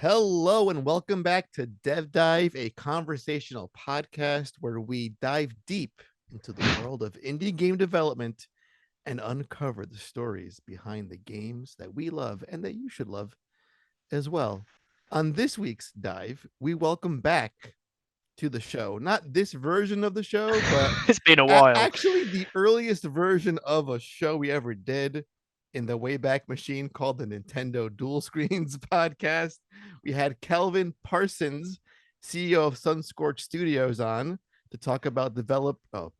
Hello and welcome back to DevDive, a conversational podcast where we dive deep into the world of indie game development and uncover the stories behind the games that we love and that you should love as well. On this week's dive, we welcome back to the show, not this version of the show, but It's been a while. actually the earliest version of a show we ever did in the Wayback Machine called the Nintendo Dual Screens podcast. We had Calvin Parsons, CEO of Sunscorched Studios, on to talk about develop. Oh,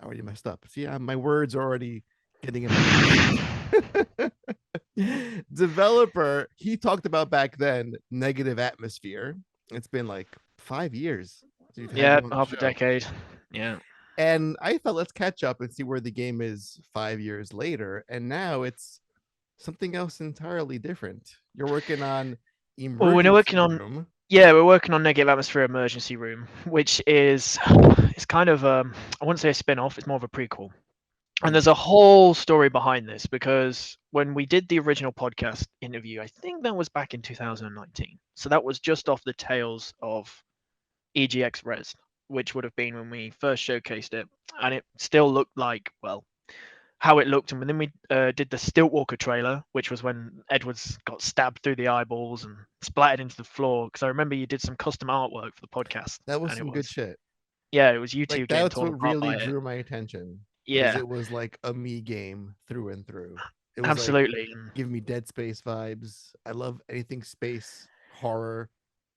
I already messed up. See, my words are already getting in my developer. He talked about back then negative atmosphere. It's been like 5 years since we've had Yeah, you on the half a show. decade. Yeah. And I thought let's catch up and see where the game is 5 years later. And now it's something else entirely different. You're working on Well, we're Emergency working on Room. we're working on Negative Atmosphere Emergency Room, which is it's kind of I wouldn't say a spin-off, it's more of a prequel. And there's a whole story behind this because when we did the original podcast interview, I think that was back in 2019. So that was just off the tails of EGX Res, which would have been when we first showcased it, and it still looked like, well, how it looked. And then we did the Stiltwalker trailer, which was when Edwards got stabbed through the eyeballs and splattered into the floor. Because I remember you did some custom artwork for the podcast, That was and it some good was shit. it was you Like two getting that's torn what apart really by it. drew my attention because Yeah, it was like a me game through and through. It was like absolutely. give me Dead Space vibes. I love anything space horror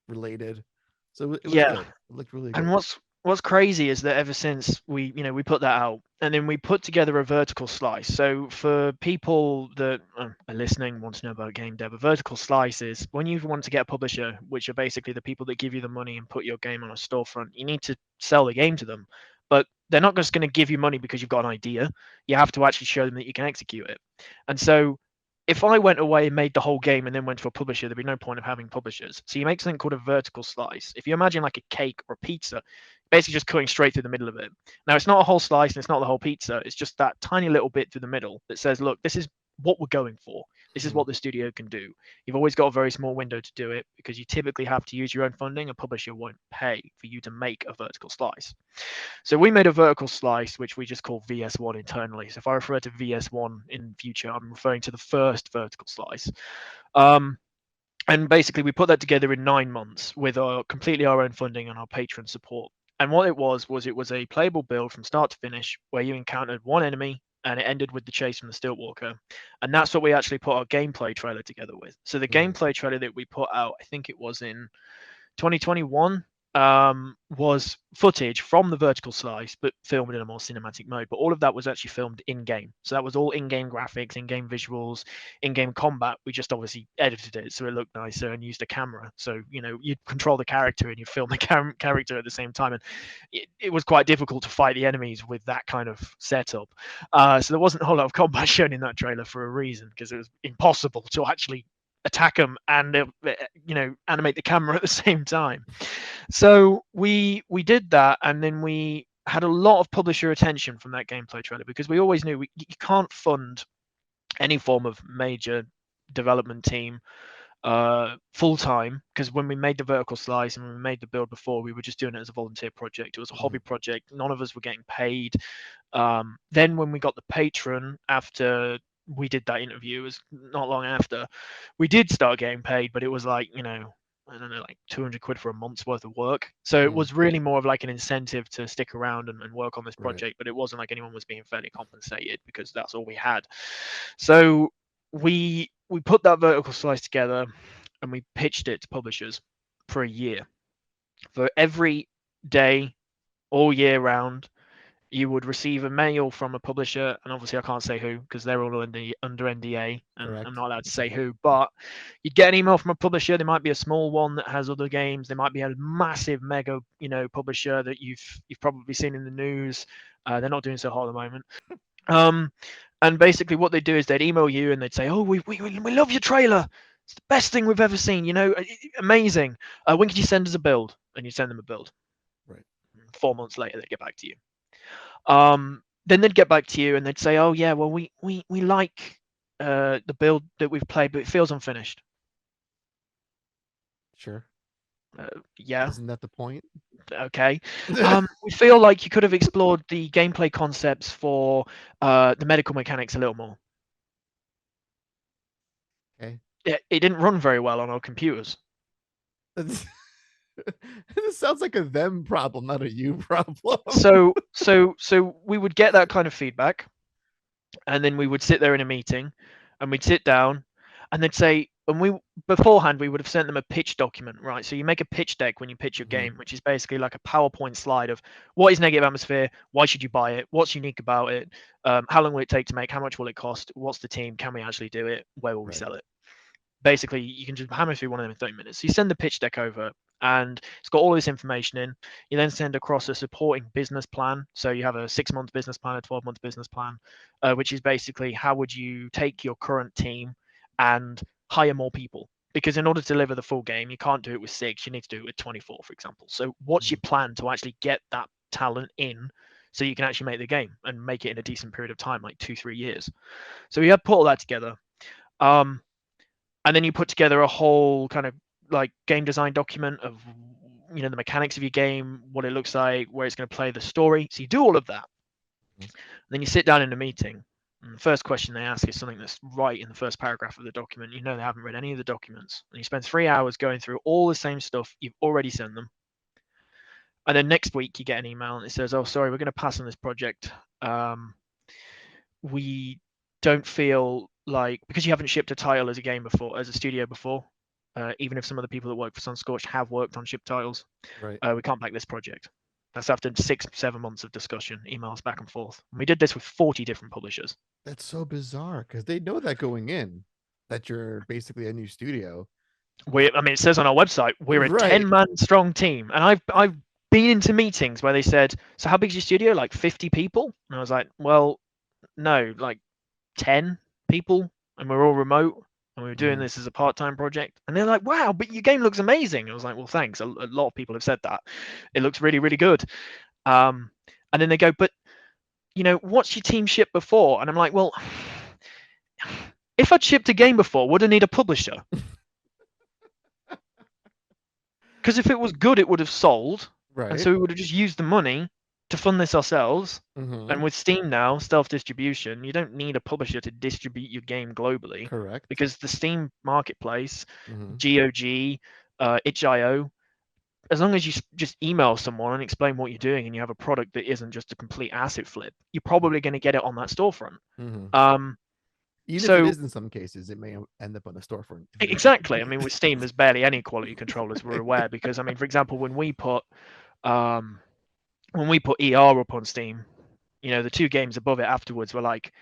related. So it was Yeah, good. It looked really and good. what's crazy is that ever since we put that out, and then we put together a vertical slice. So for people that are listening, want to know about game dev, a vertical slice is when you want to get a publisher, which are basically the people that give you the money and put your game on a storefront. You need to sell the game to them, but they're not just going to give you money because you've got an idea. You have to actually show them that you can execute it. And so if I went away and made the whole game and then went to a publisher, there'd be no point of having publishers. So you make something called a vertical slice. If you imagine like a cake or a pizza, basically just cutting straight through the middle of it. Now it's not a whole slice and it's not the whole pizza. It's just that tiny little bit through the middle that says, look, this is what we're going for. This is Mhm. what the studio can do. You've always got a very small window to do it because you typically have to use your own funding. A publisher won't pay for you to make a vertical slice. So we made a vertical slice, which we just call VS1 internally. So if I refer to VS1 in future, I'm referring to the first vertical slice. Um, and basically, we put that together in 9 months with completely our own funding and our patron support. And what it was a playable build from start to finish, where you encountered one enemy and it ended with the chase from the Stiltwalker. And that's what we actually put our gameplay trailer together with. So the Mhm. gameplay trailer that we put out, I think it was in 2021, was footage from the vertical slice, but filmed in a more cinematic mode. But all of that was actually filmed in game. So that was all in game graphics, in game visuals, in game combat. We just obviously edited it so it looked nicer and used a camera. So, you'd control the character and you film the character at the same time. And it was quite difficult to fight the enemies with that kind of setup. So there wasn't a whole lot of combat shown in that trailer for a reason, because it was impossible to actually attack them and animate the camera at the same time. So we did that, and then we had a lot of publisher attention from that gameplay trailer, because we always knew you can't fund any form of major development team full time, because when we made the vertical slice and when we made the build before, we were just doing it as a volunteer project. It was a hobby Mhm. project. None of us were getting paid. Then when we got the patron after we did that interview, it was not long after, we did start getting paid, but it was like, I don't know, like 200 quid for a month's worth of work. So it Mhm. was really more of like an incentive to stick around and work on this Right. project, but it wasn't like anyone was being fairly compensated because that's all we had. So we put that vertical slice together and we pitched it to publishers for a year. For every day, all year round, you would receive a mail from a publisher, and obviously I can't say who because they're all under NDA, and I'm Correct. not allowed to say who. But you'd get an email from a publisher. There might be a small one that has other games. There might be a massive mega, publisher that you've probably seen in the news. They're not doing so hot at the moment. Um, and basically what they do is they'd email you and they'd say, "Oh, we love your trailer. It's the best thing we've ever seen. Amazing. When can you send us a build?" And you send them a build. Right. 4 months later, they'd get back to you. Then they'd get back to you and they'd say, "Oh yeah, well we like the build that we've played, but it feels unfinished." Sure. Yeah, Isn't that the point? okay. We feel like you could have explored the gameplay concepts for the medical mechanics a little more. Okay. It didn't run very well on our computers. This sounds like a them problem, not a you problem. So we would get that kind of feedback, and then we would sit there in a meeting, and we'd sit down, and they'd say, and we beforehand we would have sent them a pitch document, right? So you make a pitch deck when you pitch your Mhm. game, which is basically like a PowerPoint slide of what is negative atmosphere, why should you buy it, what's unique about it, how long will it take to make, how much will it cost, what's the team, can we actually do it, where will we Right. sell it? Basically, you can just hammer through one of them in 30 minutes. So you send the pitch deck over, and it's got all this information in. You then send across a supporting business plan. So you have a 6-month business plan, a 12-month business plan, which is basically how would you take your current team and hire more people? Because in order to deliver the full game, you can't do it with 6. You need to do it with 24, for example. So what's your Mhm. plan to actually get that talent in, so you can actually make the game and make it in a decent period of time, like 2-3 years? So we had put all that together. Um, and then you put together a whole kind of like game design document of the mechanics of your game, what it looks like, where it's going to play, the story. So you do all of that. Mhm. Then you sit down in a meeting, and the first question they ask is something that's right in the first paragraph of the document. You know they haven't read any of the documents, and you spend 3 hours going through all the same stuff you've already sent them. And then next week you get an email and it says, "Oh, sorry, we're going to pass on this project. We don't feel like, because you haven't shipped a title as a game before, as a studio before, even if some of the people that work for Sunscorched have worked on shipped titles, Right. we can't back this project." That's after 6-7 months of discussion, emails back and forth. And we did this with 40 different publishers. That's so bizarre because they know that going in that you're basically a new studio. I mean, it says on our website we're a Right. 10-man strong team, and I've been into meetings where they said, "So how big's your studio? Like 50 people?" And I was like, "Well, no, like 10 people, and we're all remote, and we were doing Mhm. this as a part-time project." And they're like, "Wow, but your game looks amazing." I was like, "Well, thanks. A lot of people have said that. It looks really, really good." Um, and then they go, "But what's your team shipped before?" And I'm like, "Well, if I'd shipped a game before, would I need a publisher? Because if it was good, it would have sold, and Right. so we would have just used the money to fund this ourselels." Mhm. And with Steam now, self-distribution, you don't need a publisher to distribute your game globally, Correct. because the Steam marketplace, Mhm. GOG, itch.io, as long as you just email someone and explain what you're doing and you have a product that isn't just a complete asset flip, you're probably going to get it on that storefront. Mhm. Um, Even if it so is in some cases, it may end up on a storefront too. exactly. I mean, with Steam, there's barely any quality control, as we're aware, because I mean, for example, um, when we put ER up on Steam, the two games above it afterwards were like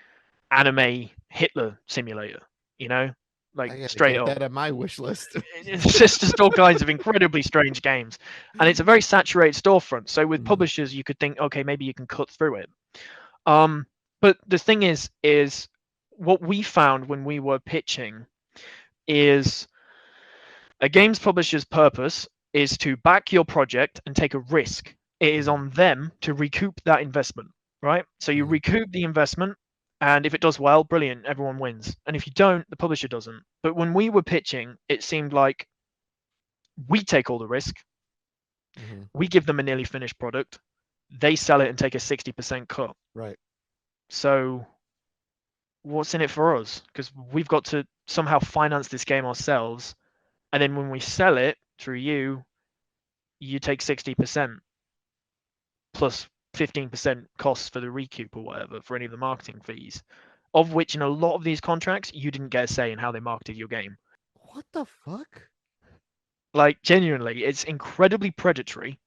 anime Hitler simulator, you know, like I gotta straight get up. that at my wish list. It's just all kinds of incredibly strange games, and it's a very saturated storefront. So with Mhm. publishers, you could think, okay, maybe you can cut through it. Um, but the thing is what we found when we were pitching is a games publisher's purpose is to back your project and take a risk. It is Mhm. on them to recoup that investment, right? So you Mhm. recoup the investment, and if it does well, brilliant, everyone wins. And if you don't, the publisher doesn't. But when we were pitching, it seemed like we take all the risk, Mhm. we give them a nearly finished product, they sell it and take a 60% cut. Right. So what's in it for us? Because we've got to somehow finance this game ourselves, and then when we sell it through you, you take 60% plus 15% costs for the recoup or whatever for any of the marketing fees, of which in a lot of these contracts you didn't get a say in how they marketed your game. What the fuck? Like genuinely, it's incredibly predatory,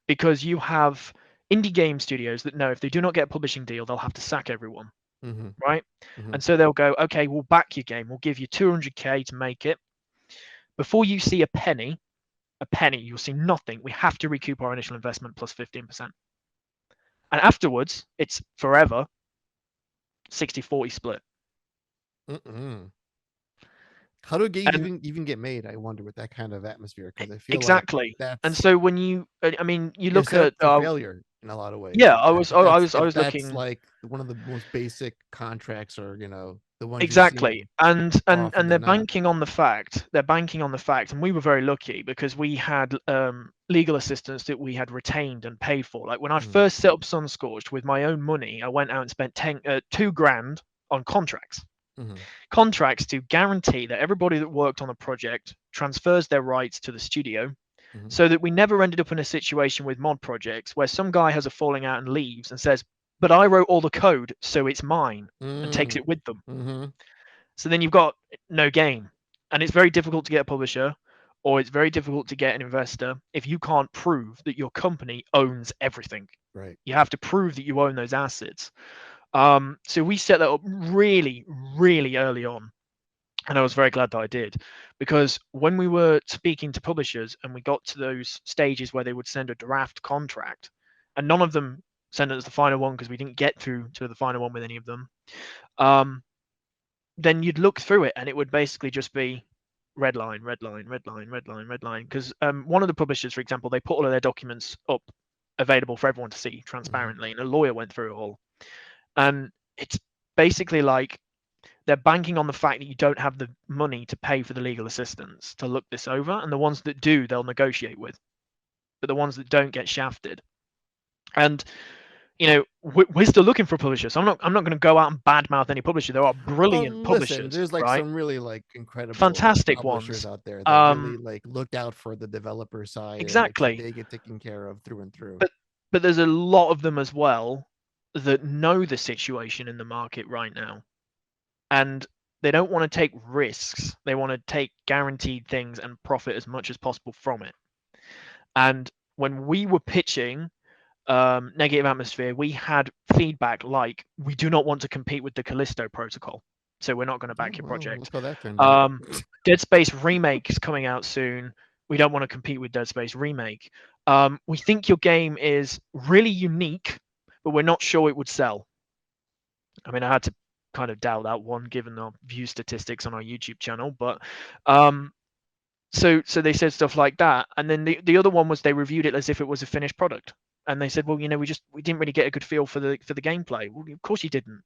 because you have indie game studios that know if they do not get a publishing deal, they'll have to sack everyone, Mhm. right? Mhm. And so they'll go, okay, we'll back your game, we'll give you 200k to make it. Before you see a penny, you'll see nothing. We have to recoup our initial investment plus 15%. And afterwards, it's forever 60-40 split. Mm-mm. How do games And even get made? I wonder with that kind of atmosphere because I feel like exactly. And that's so when I mean, you you're look set up at for failure in a lot of ways. yeah, I was If I that's was I if was that's looking like one of the most basic contracts or The ones you've Exactly. seen more And often they're than not. banking on the fact, and we were very lucky because we had legal assistance that we had retained and paid for. Like when I Mhm, first set up Sunscorched with my own money, I went out and spent 2 grand on mhm, contracts to guarantee that everybody that worked on the project transfers their rights to the studio, mhm. so that we never ended up in a situation with mod projects where some guy has a falling out and leaves and says, but I wrote all the code, so it's mine, and takes Mm, it with them. mhm. So then you've got no game. And it's very difficult to get a publisher, or it's very difficult to get an investor if you can't prove that your company owns everything. Right. You have to prove that you own those assets. So we set that up really, really early on. And I was very glad that I did, because when we were speaking to publishers and we got to those stages where they would send a draft contract, and none of them sent us the final one because we didn't get through to the final one with any of them. Um, then you'd look through it and it would basically just be red line, red line, red line, red line, red line. Because one of the publishers, for example, they put all of their documents up available for everyone to see Mhm. transparently, and a lawyer went through it all. And it's basically like they're banking on the fact that you don't have the money to pay for the legal assistance to look this over, and the ones that do, they'll negotiate with, but the ones that don't get shafted. And we're still looking for a publisher, so I'm not going to go out and badmouth any publisher. There are brilliant Listen, publishers, there's like right? some really like incredible Fantastic publishers ones. out there that Um, really like look out for the developer side and make sure exactly. they get taken care of through and through. But there's a lot of them as well that know the situation in the market right now, and they don't want to take risks. They want to take guaranteed things and profit as much as possible from it. And when we were pitching Negative Atmosphere, we had feedback like, we do not want to compete with the Callisto protocol, so we're not going to Oh back your well, look project. how that turned out. Um, Dead Space Remake is coming out soon. We don't want to compete with Dead Space Remake. We think your game is really unique, but we're not sure it would sell. I mean, I had to kind of doubt that one given the view statistics on our YouTube channel, but um, so they said stuff like that. And then the other one was they reviewed it as if it was a finished product, and they said, well, we didn't really get a good feel for the gameplay. Well, of course you didn't.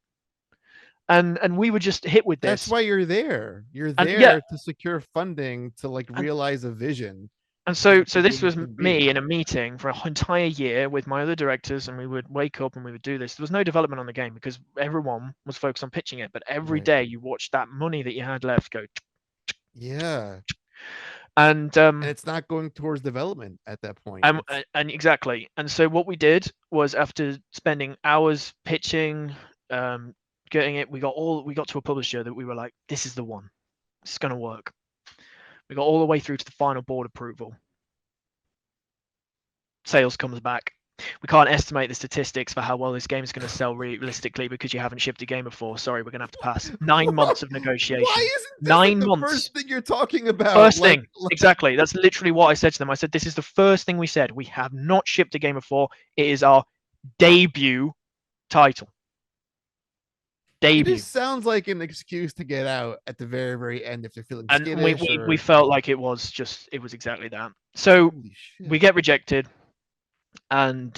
And we were just hit with That's this. why you're there. You're And yeah, there to secure funding to like and realize a vision and of so what the so this game was could me be. in a meeting for an entire year with my other directors, and we would wake up and we would do this. There was no development on the game because everyone was focused on pitching it, but every Right. day you watched that money that you had left go. Yeah. and And um it's not going towards development at that point. and, It's and exactly. And so what we did was, after spending hours pitching, um getting it, we got to a publisher that we were like, this is the one, it's going to work. We got all the way through to the final board approval. Sales comes back. We can't estimate the statistics for how well this game is going to sell realistically because you haven't shipped a game before. Sorry, we're going to have to pass. 9 months of why negotiation. isn't this like Nine the first months. thing you're talking about? First thing. Exactly. That's literally what I said to them. I said, this is the first thing we said. We have not shipped a game before. It is our debut title. It Debut. just sounds like an excuse to get out at the very, very end if they're feeling And we, skittish we, we or felt like it was exactly that. So holy we shit. get rejected, and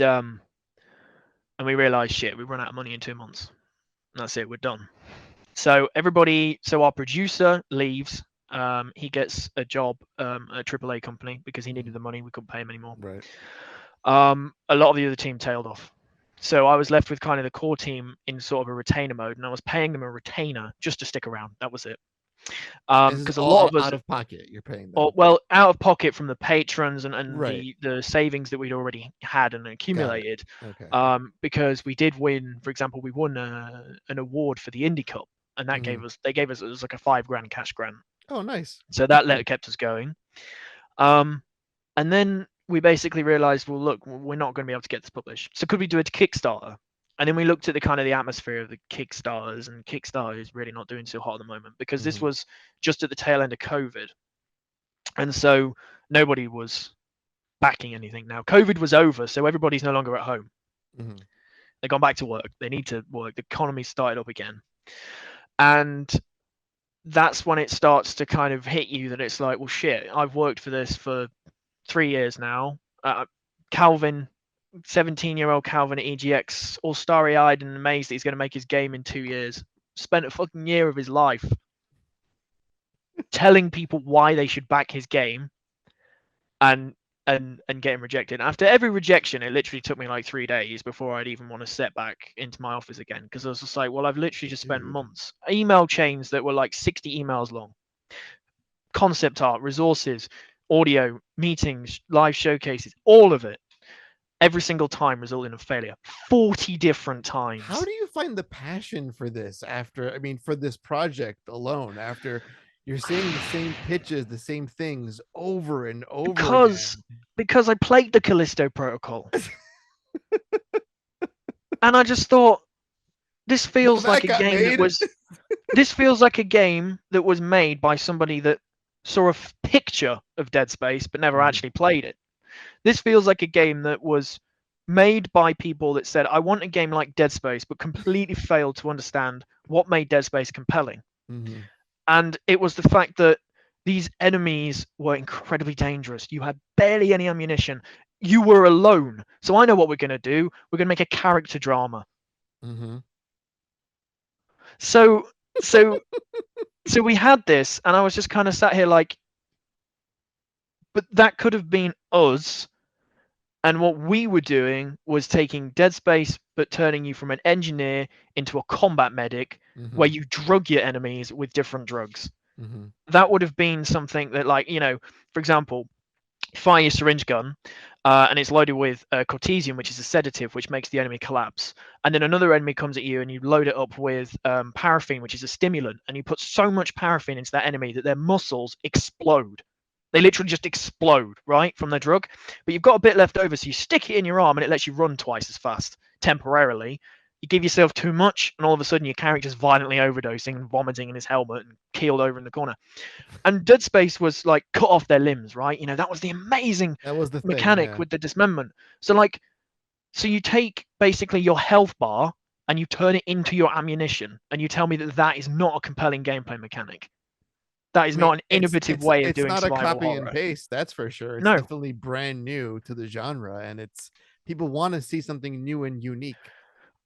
we realize, shit, we run out of money in 2 months. And that's it, we're done. So our producer leaves. He gets a job at a AAA company because he needed the money. We couldn't pay him anymore. Right. A lot of the other team tailed off. So I was left with kind of the core team in sort of a retainer mode, and I was paying them a retainer just to stick around. That was it. This is Because a lot all of us, out of pocket. You're paying or, them. well, out of pocket from the patrons and Right. the savings that we'd already had and Got it. accumulated. Okay. Because we did win, for example, we won an award for the Indie Cup, and that Mhm. they gave us, it was like a 5 grand cash grant. Oh, nice. So that letter kept us going. Um, and then we basically realized, well, look, we're not going to be able to get this published. So could we do a Kickstarter? And then we looked at the kind of the atmosphere of the Kickstarters, and Kickstarter is really not doing so hot at the moment because this Mhm. was just at the tail end of COVID. And so nobody was backing anything now. COVID was over, so everybody's no longer at home. Mhm. They've gone back to work. They need to work. The economy started up again. And that's when it starts to kind of hit you that it's like, well, shit, I've worked for this for 3 years now. Calvin, 17-year-old Calvin at EGX, all starry eyed and amazed that he's going to make his game in 2 years. spent a fucking year of his life telling people why they should back his game, and getting rejected. After every rejection, it literally took me like 3 days before I'd even want to step back into my office again, because I was just like, well, I've literally just spent Dude. months, email chains that were like 60 emails long, concept art, resources, audio, meetings, live showcases, all of it, every single time resulted in a failure 40 different How times. do you find the passion for this after, I mean, for this project alone, after you're seeing the same pitches, the same things over and over because again? because I played the Callisto Protocol, and I just thought, this Well, feels like that a got game that made. was this feels like a game that was made by somebody that saw a picture of Dead Space but never Mhm. actually played it. This feels like a game that was made by people that said, I want a game like Dead Space, but completely failed to understand what made Dead Space compelling. Mhm. And it was the fact that these enemies were incredibly dangerous. You had barely any ammunition. You were alone. So I know what we're going to do. We're going to make a character drama. Mhm. So, so, so we had this, and I was just kind of sat here like, but that could have been us. And what we were doing was taking Dead Space, but turning you from an engineer into a combat medic, where Mhm. you drug your enemies with different drugs. Mhm. That would have been something that, like, for example, fire your syringe gun, and it's loaded with cortesium, which is a sedative, which makes the enemy collapse. And then another enemy comes at you, and you load it up with paraffin, which is a stimulant, and you put so much paraffin into that enemy that their muscles explode. They literally just explode, right, from the drug. But you've got a bit left over, so you stick it in your arm, and it lets you run twice as fast temporarily. You give yourself too much, and all of a sudden your character's violently overdosing and vomiting in his helmet and keeled over in the corner. And Dead Space was like cut off their limbs, right? That was the amazing That was the thing, mechanic yeah. with the dismemberment. So you take basically your health bar and you turn it into your ammunition, and you tell me that that is not a compelling gameplay mechanic. That I is mean, not an innovative it's way of it's doing not a survival copy and horror. paste, that's for sure. It's No. definitely brand new to the genre, and it's people want to see something new and unique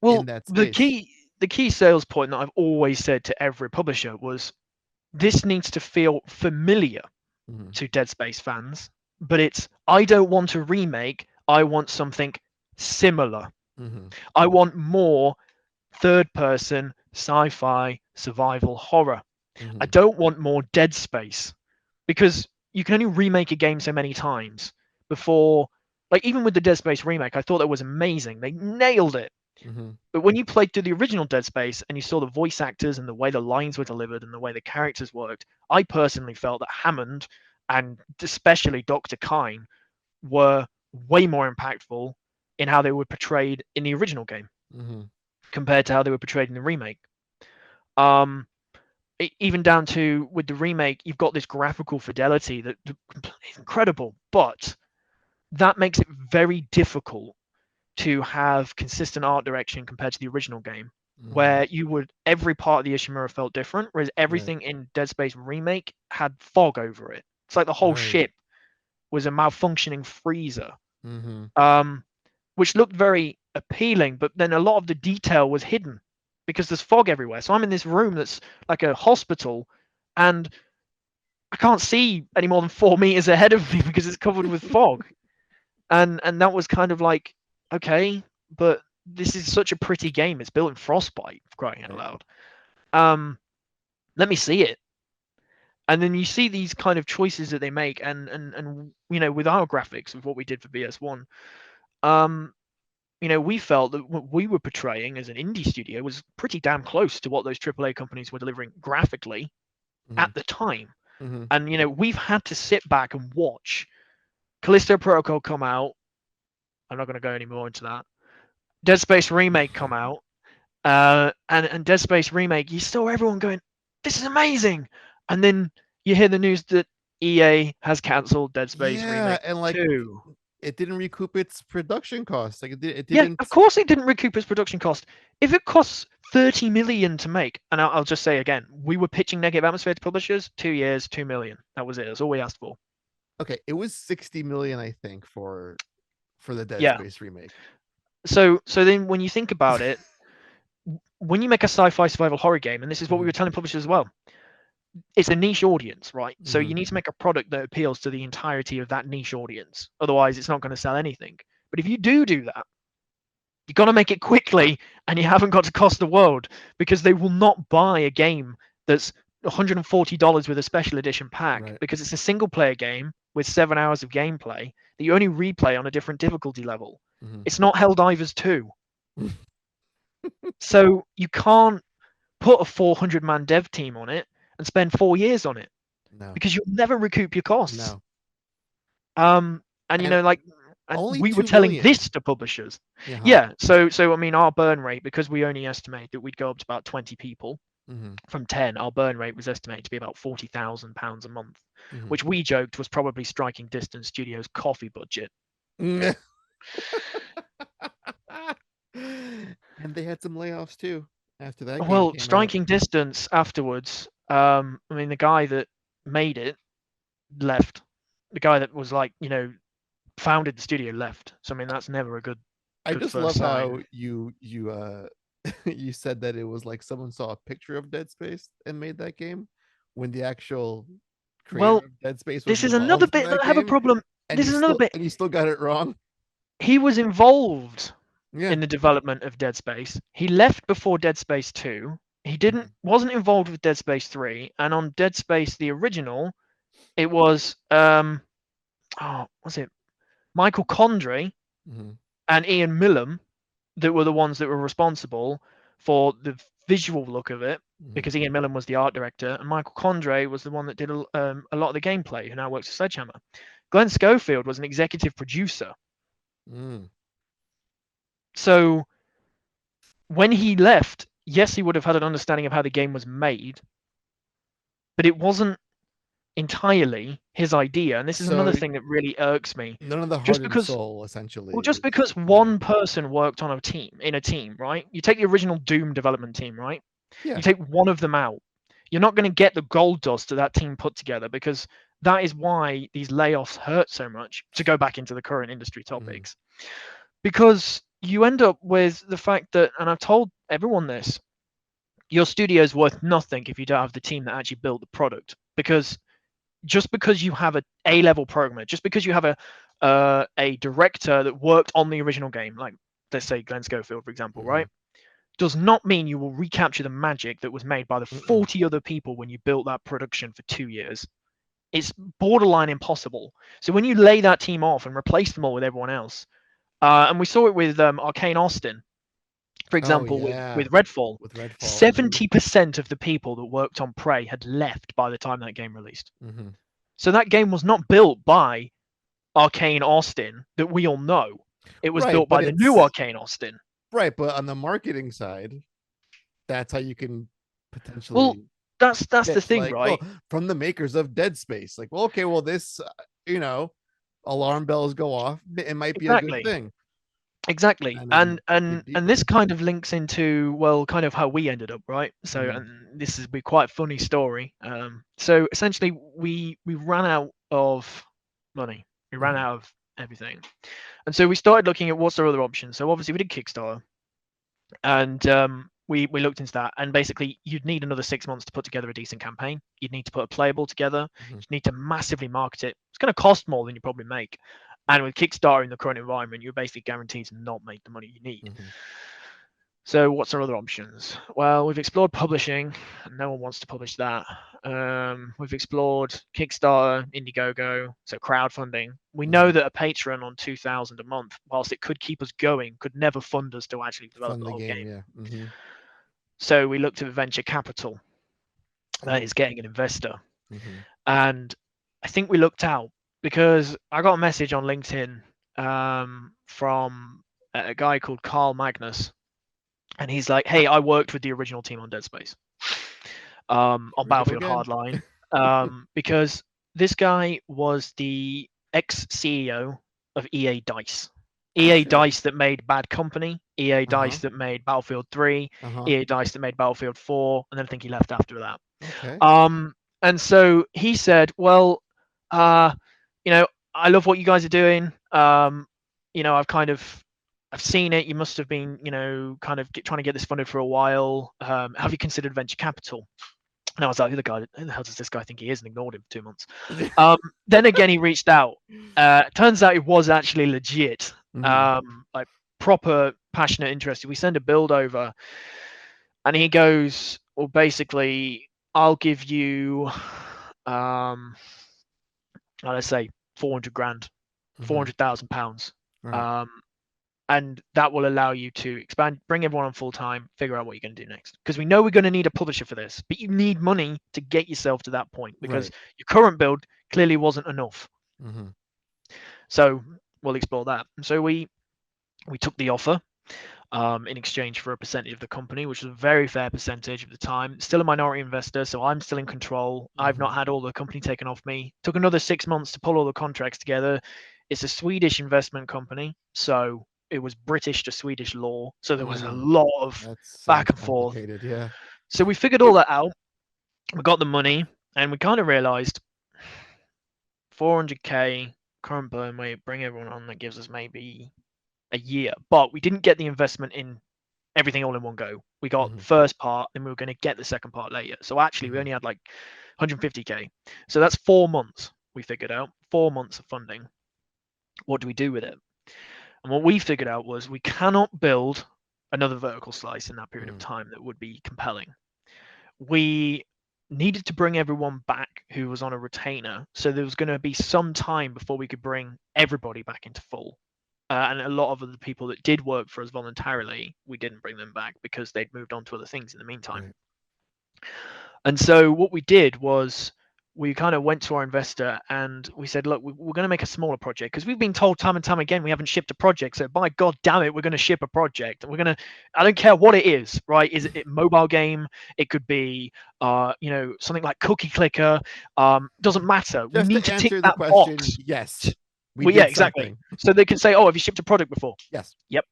in Well, that the space. key the key sales point that I've always said to every publisher was, this needs to feel familiar Mhm. to Dead Space fans, but I don't want a remake, I want something similar. Mhm. I want more third person sci fi survival horror. I Mhm. don't want more Dead Space, because you can only remake a game so many times before. Like, even with the Dead Space remake, I thought that was amazing. They nailed it. Mhm. But when you played through the original Dead Space and you saw the voice actors and the way the lines were delivered and the way the characters worked, I personally felt that Hammond, and especially Dr. Kine, were way more impactful in how they were portrayed in the original game Mhm. compared to how they were portrayed in the remake. Um, Even down to, with the remake, you've got this graphical fidelity that is incredible, but that makes it very difficult to have consistent art direction compared to the original game, Mhm. where every part of the Ishimura felt different, whereas Right. everything in Dead Space remake had fog over it. It's like the whole Right. ship was a malfunctioning freezer, Mhm. um, which looked very appealing, but then a lot of the detail was hidden because there's fog everywhere. So I'm in this room that's like a hospital, and I can't see any more than 4 meters ahead of me because it's covered with fog. And that was kind of like, okay, but this is such a pretty game. It's built in Frostbite, crying out Right. loud. Let me see it. And then you see these kind of choices that they make, and with our graphics, with what we did for BS1, um, we felt that what we were portraying as an indie studio was pretty damn close to what those AAA companies were delivering graphically at Mhm. the time. Mhm. And we've had to sit back and watch Callisto Protocol come out. I'm not going to go any more into that. Dead Space Remake come out, and Dead Space Remake, you saw everyone going, "This is amazing," and then you hear the news that EA has cancelled Dead Space Yeah, Remake and like 2. it didn't recoup its production costs. Like it Yeah, didn't. of course it didn't recoup its production cost. If it costs 30 million to make, and I'll just say again, we were pitching Negative Atmosphere to publishers, 2 years, 2 million. That was it. That's all we asked for. Okay, it was 60 million, I think, for the Dead Yeah. Space remake. So then when you think about it, when you make a sci-fi survival horror game, and this is what we Mhm. were telling publishers as well, it's a niche audience, right? So you Mhm. need to make a product that appeals to the entirety of that niche audience. Otherwise, it's not going to sell anything. But if you do that, you've got to make it quickly, and you haven't got to cost the world, because they will not buy a game that's $140 with a special edition pack, Right. because it's a single player game with 7 hours of gameplay that you only replay on a different difficulty level. Mhm. It's not Helldivers 2. So you can't put a 400-man dev team on it and spend 4 years on it, No. because you'll never recoup your costs. No. And And and only we were 2 telling million. this to publishers. Yeah. Yeah, so I mean, our burn rate, because we only estimate that we'd go up to about 20 people Mhm. from 10, our burn rate was estimated to be about £40,000 a month, Mhm. which we joked was probably striking distance Studios' coffee budget. And they had some layoffs too after that game Well, came out. striking distance afterwards. I mean, the guy that made it left. The guy that was like, founded the studio left. So I mean, that's never a good I just first love sign. how you you said that it was like someone saw a picture of Dead Space and made that game when the actual creator Well, of Dead Space was this is another involved in bit that that I have a game problem. and This is another bit. you still got it wrong. He was involved Yeah. in the development of Dead Space. He left before Dead Space 2. He didn't Mhm. wasn't involved with Dead Space 3, and on Dead Space the original, it was was it Michael Condrey Mhm. and Ian Millam that were the ones that were responsible for the visual look of it, Mhm. because Ian Millam was the art director, and Michael Condrey was the one that did a lot of the gameplay, who now works at Sledgehammer. Glenn Schofield was an executive producer. Mm. So when he left, yes, he would have had an understanding of how the game was made, but it wasn't entirely his idea. And this is another So thing that really irks me. none of the heart Just and because soul essentially Well, just is because yeah. one person worked on a team, right? You take the original Doom development team, right? Yeah. You take one of them out, you're not going to get the gold dust that that team put together, because that is why these layoffs hurt so much. To go back into the current industry Mhm. topics, because you end up with the fact that, and I've told everyone this, your studio's worth nothing if you don't have the team that actually built the product. Because just because you have a level programmer, just because you have a director that worked on the original game, like let's say Glenn Schofield, for example, right, Mhm. does not mean you will recapture the magic that was made by the Mm-mm. 40 other people when you built that production for 2 years. It's borderline impossible. So when you lay that team off and replace them all with everyone else, and we saw it with Arcane Austin, for Oh example, yeah. with Redfall, With Redfall. Mhm. 70% of the people that worked on Prey had left by the time that game released. Mhm. So that game was not built by Arcane Austin that we all know. It was Right, built but by the new it's Arcane Austin. right, but on the marketing side, that's how you can Well, potentially that's the pitch thing, like, oh, right? from the makers of Dead Space. Like, well, okay, well, this, you know, alarm bells go off. It might be a good Exactly. thing. Exactly. And And then and dig and this deeper. kind of links into, well, kind of how we ended up, right? So, Mhm. and this is be quite a funny story. So essentially we ran out of money. We ran Mhm. out of everything. And so we started looking at what's our other options. So obviously we did Kickstarter, and we looked into that, and basically you'd need another 6 months to put together a decent campaign. You'd need to put a playable together. Mhm. You'd need to massively market it. It's going to cost more than you probably make, and with Kickstarter in the current environment, you're basically guaranteed to not make the money you need. Mhm. So what's our other options? Well, we've explored publishing, and no one wants to publish that. We've explored Kickstarter, Indiegogo, so crowdfunding. We know Mhm. that a Patreon on 2,000 a month, whilst it could keep us going, could never fund us to actually develop Fund the the whole game, game. yeah. Mhm. So we looked at venture capital, that Ooh. is getting an investor. Mhm. And I think we looked out, because I got a message on LinkedIn from a guy called Carl Magnus, and he's like, "Hey, I worked with the original team on Dead Space, Here on we go Battlefield again. Hardline, because this guy was the ex-CEO of EA Dice. Oh EA shit. Dice that made Bad Company, EA Uh-huh. Dice that made Battlefield 3, Uh-huh. EA Dice that made Battlefield 4, and then I think he left after that. Okay. And so he said, "Well, uh, you know, I love what you guys are doing. I've kind of I've seen it. You must have been, kind of trying to get this funded for a while. Have you considered venture capital? And I was like, who the hell does this guy think he is? And ignored him for 2 months. Then again, he reached out. Turns out it was actually legit, Mhm. like proper passionate interest. We send a build over, and he goes, well, basically, I'll give you, let's say, 400 grand, Mhm. £400,000. Right. Um, and that will allow you to expand, bring everyone on full time, figure out what you're going to do next. Because we know we're going to need a publisher for this, but you need money to get yourself to that point because Right. your current build clearly wasn't enough. Mhm. So we'll explore that. And so we took the offer in exchange for a percentage of the company, which was a very fair percentage at the time. Still a minority investor, so I'm still in control. I've not Mhm. had all the company taken off me. Took another 6 months to pull all the contracts together. It's a Swedish investment company, so it was British to Swedish law. So there was a Mm. lot of That back sounds and forth. complicated. Yeah. So we figured all that out. We got the money, and we kind of realized 400k current burn rate, bring everyone on, that gives us maybe a year. But we didn't get the investment in everything all in one go. We got the Mhm. first part, then we were going to get the second part later. So actually, we Mhm. only had like 150k. So that's 4 months. We figured out 4 months of funding. What do we do with it? And what we figured out was we cannot build another vertical slice in that period of Mhm. time that would be compelling. We needed to bring everyone back who was on a retainer. So there was going to be some time before we could bring everybody back into full. And a lot of the people that did work for us voluntarily, we didn't bring them back because they'd moved on to other things in the meantime. Right. And so what we did was we kind of went to our investor and we said, look, we're going to make a smaller project because we've been told time and time again we haven't shipped a project. So by God damn it, we're going to ship a project. We're going to, I don't care what it is, right? Is it a mobile game? It could be, something like Cookie Clicker. Doesn't matter. We Just need to to tick answer the that question, box. yes, we Well, yeah, did exactly. something. So they can say, oh, have you shipped a product before? Yes. Yep.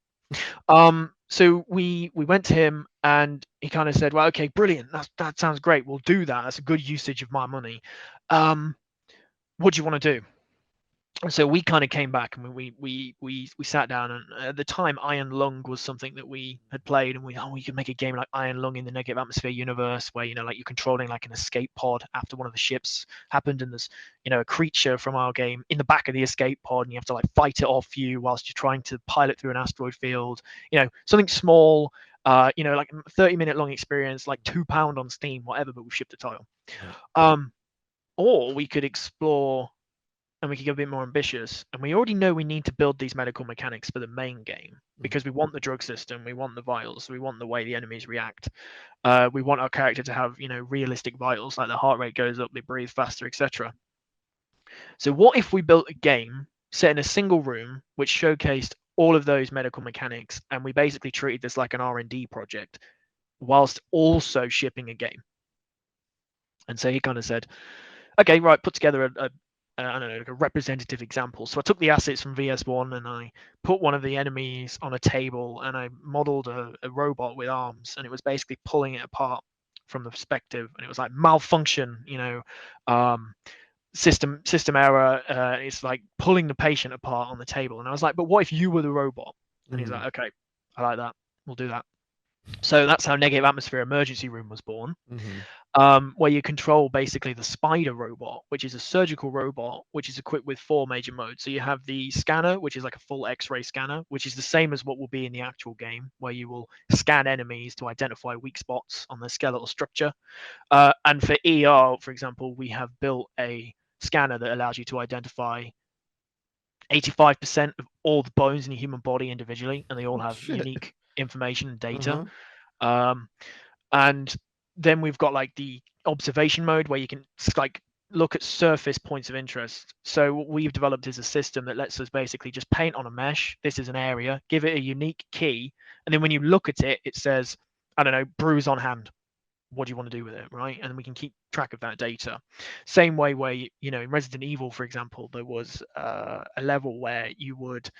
So we went to him and he kind of said, well, okay, brilliant. That sounds great. We'll do that. That's a good usage of my money. Um, what do you want to do? And so we kind of came back and we sat down, and at the time Iron Lung was something that we had played, and we could make a game like Iron Lung in the Negative Atmosphere universe where like you're controlling like an escape pod after one of the ships happened, and there's a creature from our game in the back of the escape pod, and you have to like fight it off you whilst you're trying to pilot through an asteroid field. Something small, like a 30-minute long experience, like £2 on Steam, whatever, but we've shipped a title. Right. um or we could explore and we could get a bit more ambitious. And we already know we need to build these medical mechanics for the main game Mhm. because we want the drug system, we want the vitals, we want the way the enemies react. We want our character to have, realistic vitals, like the heart rate goes up, they breathe faster, etc. So what if we built a game set in a single room which showcased all of those medical mechanics, and we basically treated this like an R&D project whilst also shipping a game? And so he kind of said, okay, right, put together I don't know, like a representative example. So I took the assets from VS1 and I put one of the enemies on a table and I modeled a robot with arms, and it was basically pulling it apart from the perspective, and it was like malfunction, um, system error. It's like pulling the patient apart on the table, and I was like, but what if you were the robot? And he's Mhm. like, okay, I like that. We'll do that. So that's how Negative Atmosphere Emergency Room was born, Mhm. where you control basically the spider robot, which is a surgical robot, which is equipped with 4 major modes. So you have the scanner, which is like a full X-ray scanner, which is the same as what will be in the actual game, where you will scan enemies to identify weak spots on their skeletal structure. And for ER, for example, we have built a scanner that allows you to identify 85% of all the bones in the human body individually, and they all have Shit. unique information and data. Uh-huh. Um, and then we've got like the observation mode where you can like look at surface points of interest. So what we've developed is a system that lets us basically just paint on a mesh. This is an area, give it a unique key, and then when you look at it, it says, I don't know, bruise on hand. What do you want to do with it, right? And we can keep track of that data. Same way where in Resident Evil, for example, there was a level where you would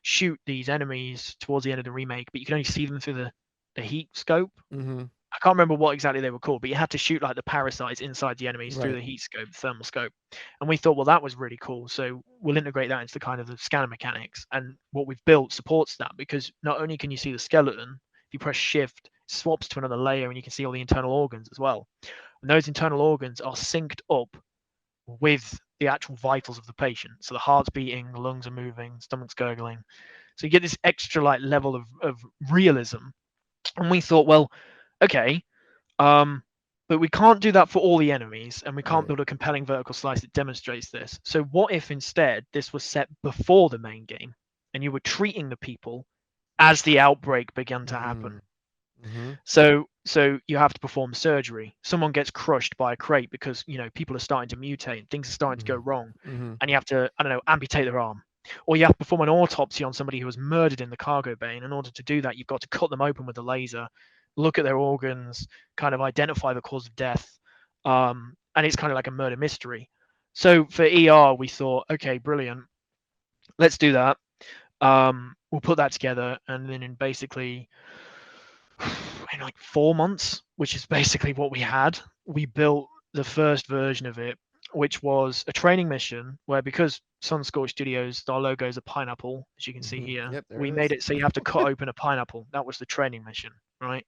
shoot these enemies towards the end of the remake, but you can only see them through the heat scope. Mhm. I can't remember what exactly they were called, but you had to shoot like the parasites inside the enemies through Right. the heat scope, the thermal scope. And we thought, well, that was really cool. So we'll integrate that into kind of the scanner mechanics. And what we've built supports that, because not only can you see the skeleton, if you press shift, it swaps to another layer and you can see all the internal organs as well. And those internal organs are synced up with the actual vitals of the patient. So the heart's beating, the lungs are moving, stomach's gurgling. So you get this extra like level of realism. And we thought, well, okay, but we can't do that for all the enemies, and we can't Right. build a compelling vertical slice that demonstrates this. So what if instead this was set before the main game, and you were treating the people as the outbreak began to happen? Mm-hmm. So you have to perform surgery. Someone gets crushed by a crate because people are starting to mutate and things are starting to go wrong, Mm-hmm. and you have to, I don't know, amputate their arm. Or you have to perform an autopsy on somebody who was murdered in the cargo bay. And in order to do that, you've got to cut them open with a laser, look at their organs, kind of identify the cause of death. And it's kind of like a murder mystery. So for ER, we thought, okay, brilliant. Let's do that. We'll put that together. And then in basically in like 4 months, which is basically what we had, we built the first version of it, which was a training mission where, because Sunscorched Studios, our logo is a pineapple, as you can see here, Yep, there we it made is. it so you have to cut open a pineapple. That was the training mission, right?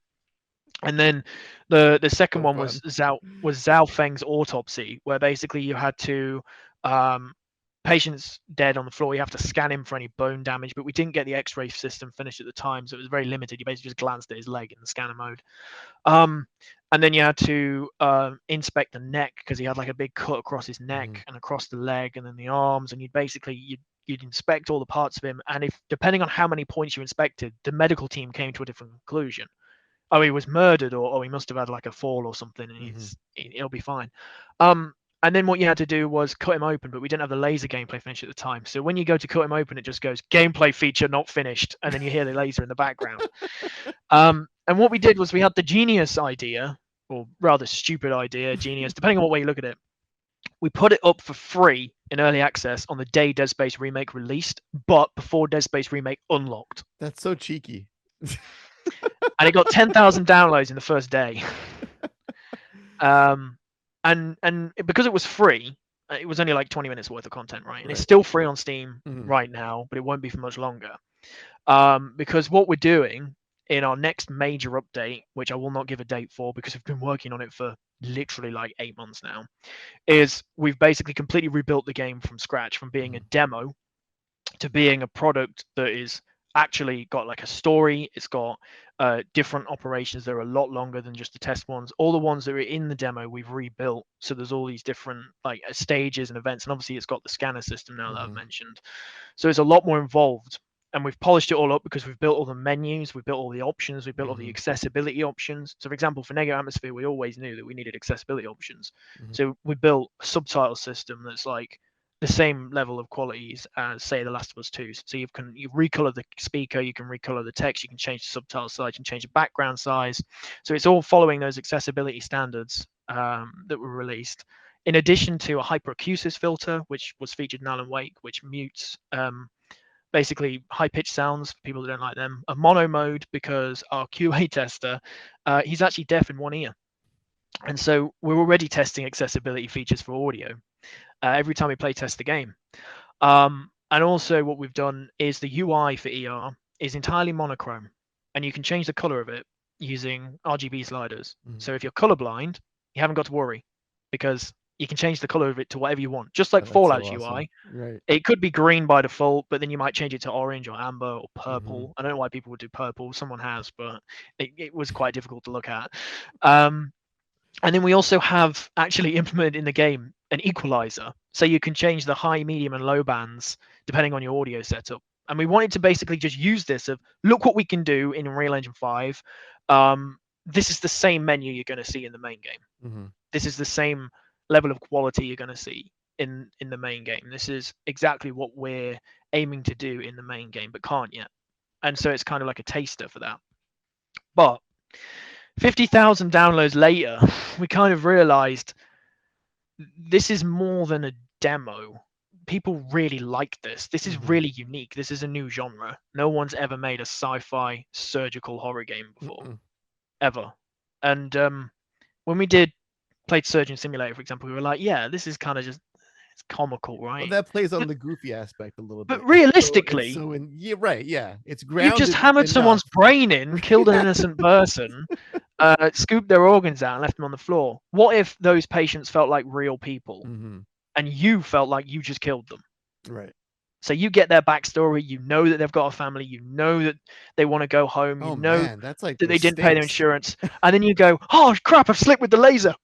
And then the second So one fun. was Zhao Feng's autopsy, where basically you had to um, patient's dead on the floor. You have to scan him for any bone damage, but we didn't get the X-ray system finished at the time, so it was very limited. You basically just glanced at his leg in the scanner mode. Um, and then you had to inspect the neck, because he had like a big cut across his neck and across the leg and then the arms, and you'd inspect all the parts of him, and if depending on how many points you inspected, the medical team came to a different conclusion. Oh, he was murdered, or oh, he must have had like a fall or something, and Mm-hmm. he'll be fine. Um, and then what you had to do was cut him open, but we didn't have the laser gameplay finished at the time. So when you go to cut him open, it just goes gameplay feature not finished, and then you hear the laser in the background. And what we did was we had the genius idea, or rather stupid idea, genius, depending on what way you look at it. We put it up for free in early access on the day Dead Space Remake released, but before Dead Space Remake unlocked. That's so cheeky. And it got 10,000 downloads in the first day. And because it was free, it was only like 20 minutes worth of content, right? And it's Right. still free on Steam Mm-hmm. right now, but it won't be for much longer. Because what we're doing in our next major update, which I will not give a date for because we've been working on it for literally like 8 months now, is we've basically completely rebuilt the game from scratch, from being a demo to being a product that is actually got like a story. It's got different operations that are a lot longer than just the test ones. All the ones that are in the demo we've rebuilt, so there's all these different like stages and events, and obviously it's got the scanner system now that I've mentioned, so it's a lot more involved. And we've polished it all up because we've built all the menus, we've built all the options, we've built all the accessibility options. So for example, for Negative Atmosphere, we always knew that we needed accessibility options, so we built a subtitle system that's like the same level of qualities as, say, The Last of Us 2. So you recolor the speaker, you can recolor the text, you can change the subtitle size, you can change the background size. So it's all following those accessibility standards that were released. In addition to a hyperacusis filter, which was featured in Alan Wake, which mutes basically high-pitched sounds for people that don't like them. A mono mode, because our QA tester, he's actually deaf in one ear. And so we're already testing accessibility features for audio every time we play test the game. And also what we've done is the UI for ER is entirely monochrome, and you can change the color of it using RGB sliders. So if you're colorblind, you haven't got to worry, because you can change the color of it to whatever you want, just like That's so Fallout's awesome. UI. Right. It could be green by default, but then you might change it to orange or amber or purple. I don't know why people would do purple. Someone has, but it was quite difficult to look at. And then we also have actually implemented in the game an equalizer, so you can change the high, medium, and low bands depending on your audio setup. And we wanted to basically just use this of, look what we can do in Unreal Engine 5. This is the same menu you're going to see in the main game. This is the same level of quality you're going to see in the main game. This is exactly what we're aiming to do in the main game, but can't yet. And so it's kind of like a taster for that. But 50,000 downloads later, we kind of realized this is more than a demo. People really like this. This is really unique. This is a new genre. No one's ever made a sci-fi surgical horror game before, ever. And when we played Surgeon Simulator, for example, we were like, yeah, this is kind of just it's comical, Well, right? that plays on But the goofy aspect a little but bit. It's realistically, so yeah, right, yeah. It's you've just grounded hammered enough. someone's brain in, killed an innocent person, scooped their organs out, and left them on the floor. What if those patients felt like real people, Mm-hmm. and you felt like you just killed them? Right. So you get their backstory, you know that they've got a family, you know that they want to go home, you Oh know man, that's like that the they didn't pay their stakes. insurance, and then you go, oh crap, I've slipped with the laser.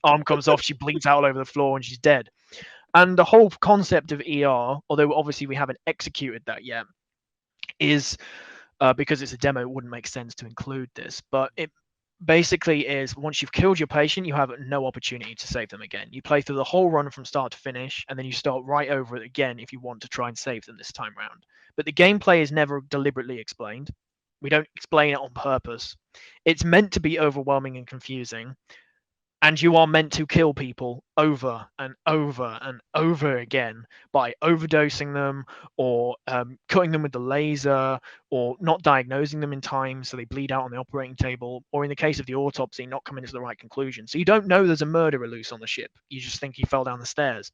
Arm comes off, she bleeds out all over the floor, and she's dead. And the whole concept of ER, although obviously we haven't executed that yet, is because it's a demo, it wouldn't make sense to include this, but it basically is once you've killed your patient, you have no opportunity to save them again. You play through the whole run from start to finish, and then you start right over it again if you want to try and save them this time round. But the gameplay is never deliberately explained. We don't explain it on purpose. It's meant to be overwhelming and confusing, and you are meant to kill people over and over and over again by overdosing them or cutting them with the laser or not diagnosing them in time so they bleed out on the operating table, or in the case of the autopsy, not coming to the right conclusion. So you don't know there's a murderer loose on the ship. You just think he fell down the stairs.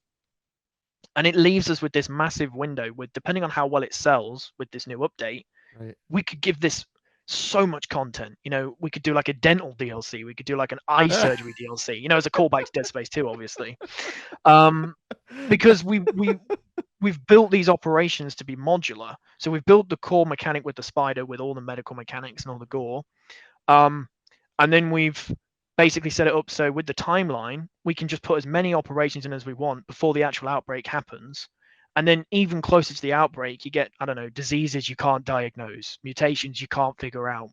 And it leaves us with this massive window with, depending on how well it sells with this new update, Right. we could give this so much content. You know, we could do like a dental DLC. We could do like an eye surgery DLC. You know, as a callback to Dead Space 2, obviously, because we've built these operations to be modular. So we've built the core mechanic with the spider, with all the medical mechanics and all the gore, um, and then we've basically set it up so with the timeline we can just put as many operations in as we want before the actual outbreak happens. And then even closer to the outbreak, you get, I don't know, diseases you can't diagnose, mutations you can't figure out.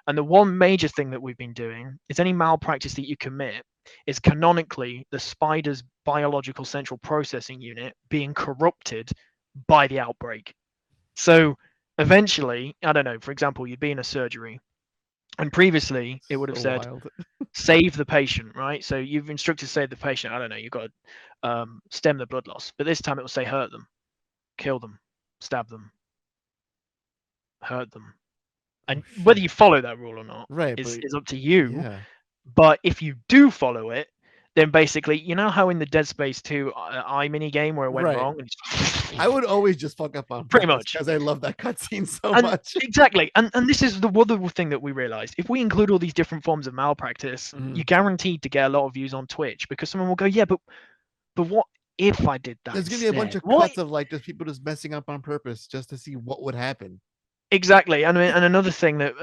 And the one major thing that we've been doing is any malpractice that you commit is canonically the spider's biological central processing unit being corrupted by the outbreak. So eventually, I don't know, for example, you'd be in a surgery, and previously it would have So said, wild. save the patient, right? So you've instructed to save the patient. I don't know, you've got to stem the blood loss. But this time it will say hurt them, kill them, stab them, hurt them. Oh And whether shit. you follow that rule or not Right, is, but is up to you. yeah. But if you do follow it, then basically, you know how in the Dead Space 2 eye mini game where it went Right. wrong? And I would always just fuck up on pretty purpose much. because I love that cutscene so And much. exactly, and this is the wonderful thing that we realized. If we include all these different forms of malpractice, Mhm. you're guaranteed to get a lot of views on Twitch, because someone will go, yeah, but what if I did that There's gonna be a bunch instead? of What cuts of like just people just messing up on purpose just to see what would happen. exactly? And another thing that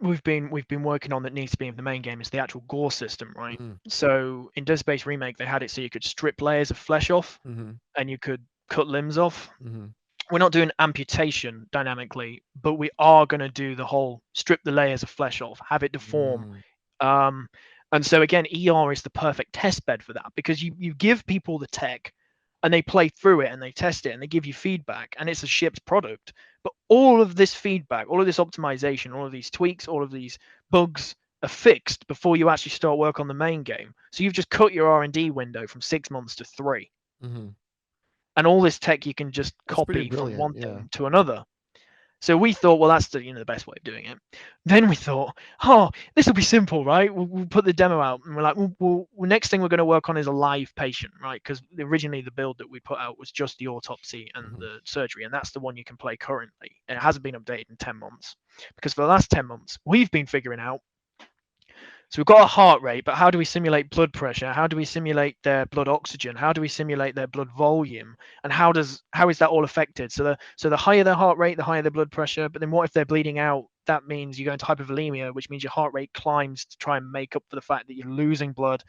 we've been working on that needs to be in the main game is the actual gore system, right? Mhm. So in Dead Space Remake, they had it so you could strip layers of flesh off Mhm. and you could cut limbs off. Mhm. We're not doing amputation dynamically, but we are going to do the whole strip the layers of flesh off, have it deform. Mm. Um, and so again, ER is the perfect test bed for that, because you give people the tech and they play through it and they test it and they give you feedback and it's a shipped product. But all of this feedback, all of this optimization, all of these tweaks, all of these bugs are fixed before you actually start work on the main game. So you've just cut your R&D window from 6 months to 3. Mhm. And all this tech you can just That's pretty copy from brilliant. one Yeah. thing to another. So we thought, well, that's the best way of doing it. Then we thought, oh, this will be simple, right? We'll put the demo out, and we're like, next thing we're going to work on is a live patient, right? Because originally the build that we put out was just the autopsy and Mhm. the surgery, and that's the one you can play currently. And it hasn't been updated in 10 months, because for the last 10 months we've been figuring out. So we've got a heart rate, but how do we simulate blood pressure? How do we simulate their blood oxygen? How do we simulate their blood volume? And how is that all affected? So the higher their heart rate, the higher their blood pressure. But then what if they're bleeding out? That means you go into hypovolemia, which means your heart rate climbs to try and make up for the fact that you're losing blood.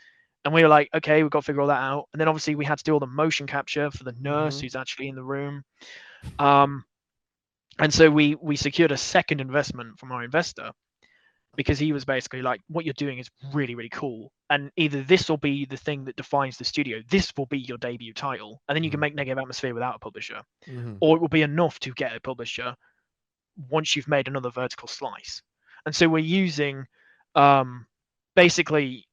And we were like, okay, we've got to figure all that out. And then obviously we had to do all the motion capture for the nurse Mhm. who's actually in the room. Um, and so we secured a second investment from our investor, because he was basically like, what you're doing is really, really cool. And either this will be the thing that defines the studio, this will be your debut title, and then you can Mhm. make Negative Atmosphere without a publisher, Mhm. or it will be enough to get a publisher once you've made another vertical slice. And so we're using, um, basically,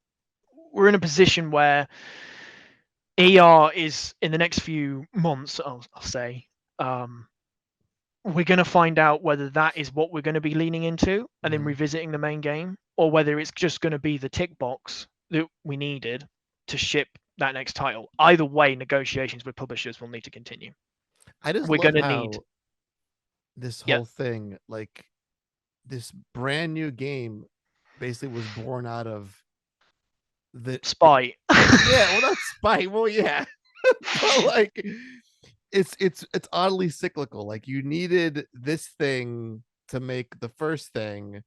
we're in a position where ER is in the next few months, I'll say, um, we're going to find out whether that is what we're going to be leaning into and then Mhm. revisiting the main game. or whether it's just going to be the tick box that we needed to ship that next title. Either way, negotiations with publishers will need to continue. I just We're love going to need, how this yeah, whole thing, like this brand new game, basically was born out of the spite. yeah, well, not spite. Well, yeah, but like it's oddly cyclical. Like you needed this thing to make the first thing,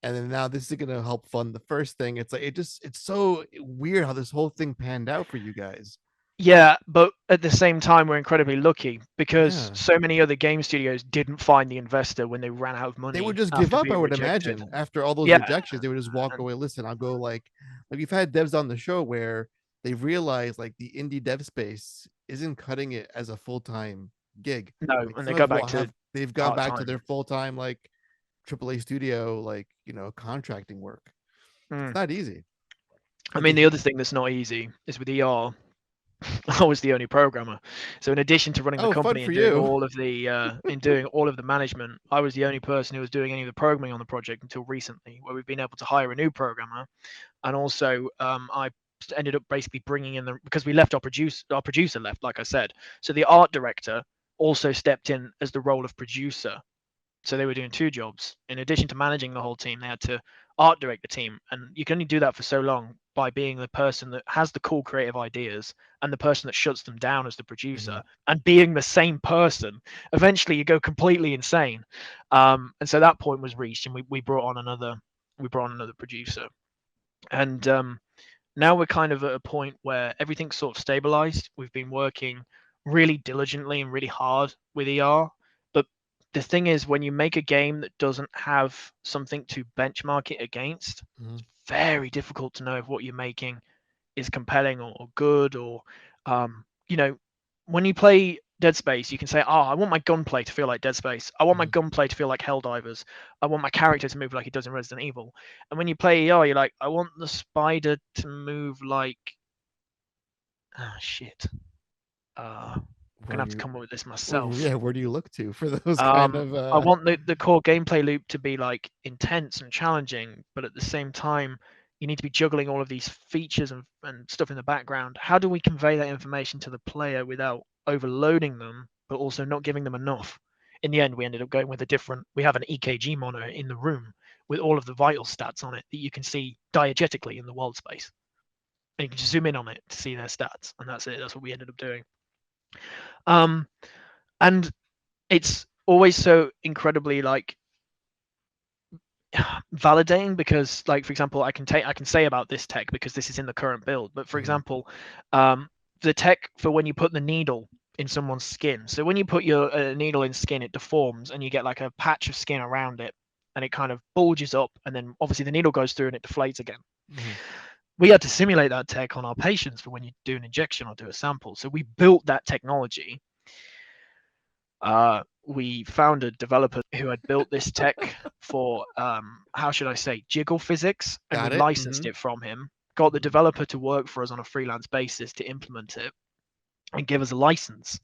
and then now this is gonna help fund the first thing. It's like it's so weird how this whole thing panned out for you guys. Yeah, but at the same time, we're incredibly lucky because Yeah. so many other game studios didn't find the investor when they ran out of They would money just give after up, I being would rejected. imagine. After all those Yeah, rejections, they would just walk and away. Listen, I'll go like we've had devs on the show where they've realized like the indie dev space isn't cutting it as a full-time gig. no, Like and they some go of back will to have they've gone part back to time. their full-time like AAA studio, like contracting work. It's Mm. not easy. I And to mean, the hear other thing that's not easy is with ER. I was the only programmer, so in addition to running the oh, fun company for and doing you. all of the management, I was the only person who was doing any of the programming on the project until recently, where we've been able to hire a new programmer, and also I ended up basically bringing in the because we left our producer left, like I said, so the art director also stepped in as the role of producer. So they were doing two jobs. In addition to managing the whole team, they had to art direct the team. And you can only do that for so long by being the person that has the cool creative ideas and the person that shuts them down as the Mhm. producer and being the same person. Eventually you go completely insane. And so that point was reached and we brought on another producer. And now we're kind of at a point where everything's sort of stabilized. We've been working really diligently and really hard with ER. But the thing is, when you make a game that doesn't have something to benchmark it against, Mhm. it's very difficult to know if what you're making is compelling or good or you know when you play Dead Space you can say, oh, I want my gunplay to feel like Dead Space, I want my Mhm. gunplay to feel like Helldivers, I want my character to move like it does in Resident Evil. And when you play ER you're like, I want the spider to move like shit I'm Where gonna do have to you come up with this myself. yeah, where do you look to for those kind of I want the core gameplay loop to be like intense and challenging, but at the same time, you need to be juggling all of these features and stuff in the background. How do we convey that information to the player without overloading them, but also not giving them enough? In the end, we ended up going with we have an EKG monitor in the room with all of the vital stats on it that you can see diegetically in the world space. And you can just zoom in on it to see their stats. And that's it. That's what we ended up doing. Um, and it's always so incredibly like validating because like for example I can say about this tech because this is in the current build, but for Mhm. example the tech for when you put the needle in someone's skin, so when you put your needle in skin it deforms and you get like a patch of skin around it and it kind of bulges up and then obviously the needle goes through and it deflates again. Mhm. We had to simulate that tech on our patients for when you do an injection or do a sample, so we built that technology. We found a developer who had built this tech for, how should I say, jiggle physics, and we Got it. licensed Mhm. it from him. Got the Mhm. developer to work for us on a freelance basis to implement it and give us a license.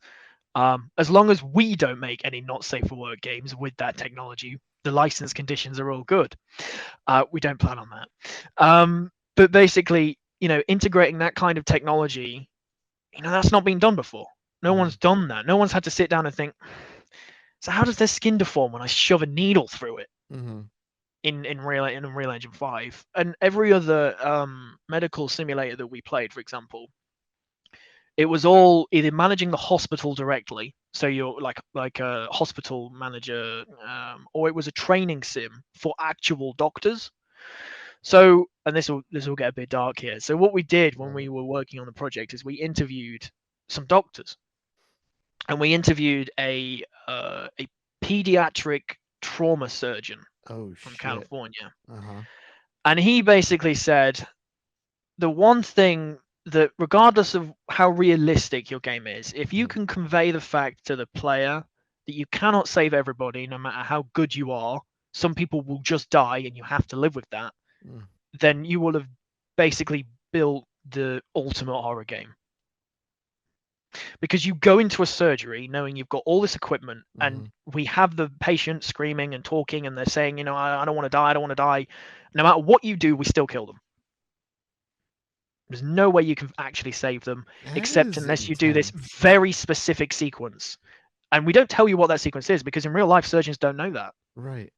As long as we don't make any not safe for work games with that technology, the license conditions are all good. We don't plan on that. But basically, integrating that kind of technology, that's not been done before. No one's Mhm. done that. No one's had to sit down and think, so how does their skin deform when I shove a needle through it Mhm. in Unreal Engine 5? And every other medical simulator that we played, for example, it was all either managing the hospital directly, so you're like a hospital manager, or it was a training sim for actual doctors. So, and this will get a bit dark here. So, what we did when we Right. were working on the project is we interviewed some doctors, and we interviewed a pediatric trauma surgeon Oh from shit. California, Uh-huh. and he basically said the one thing that regardless of how realistic your game is, if you Mhm. can convey the fact to the player that you cannot save everybody no matter how good you are, some people will just die and you have to live with that, Mm. then you will have basically built the ultimate horror game. because you go into a surgery knowing you've got all this equipment, and Mhm. we have the patient screaming and talking, and they're saying, I don't want to die, I don't want to die. No matter what you do, we still kill them. There's no way you can actually save them, That except is unless you do this intense. very specific sequence. And we don't tell you what that sequence is, because in real life, surgeons don't know that. Right.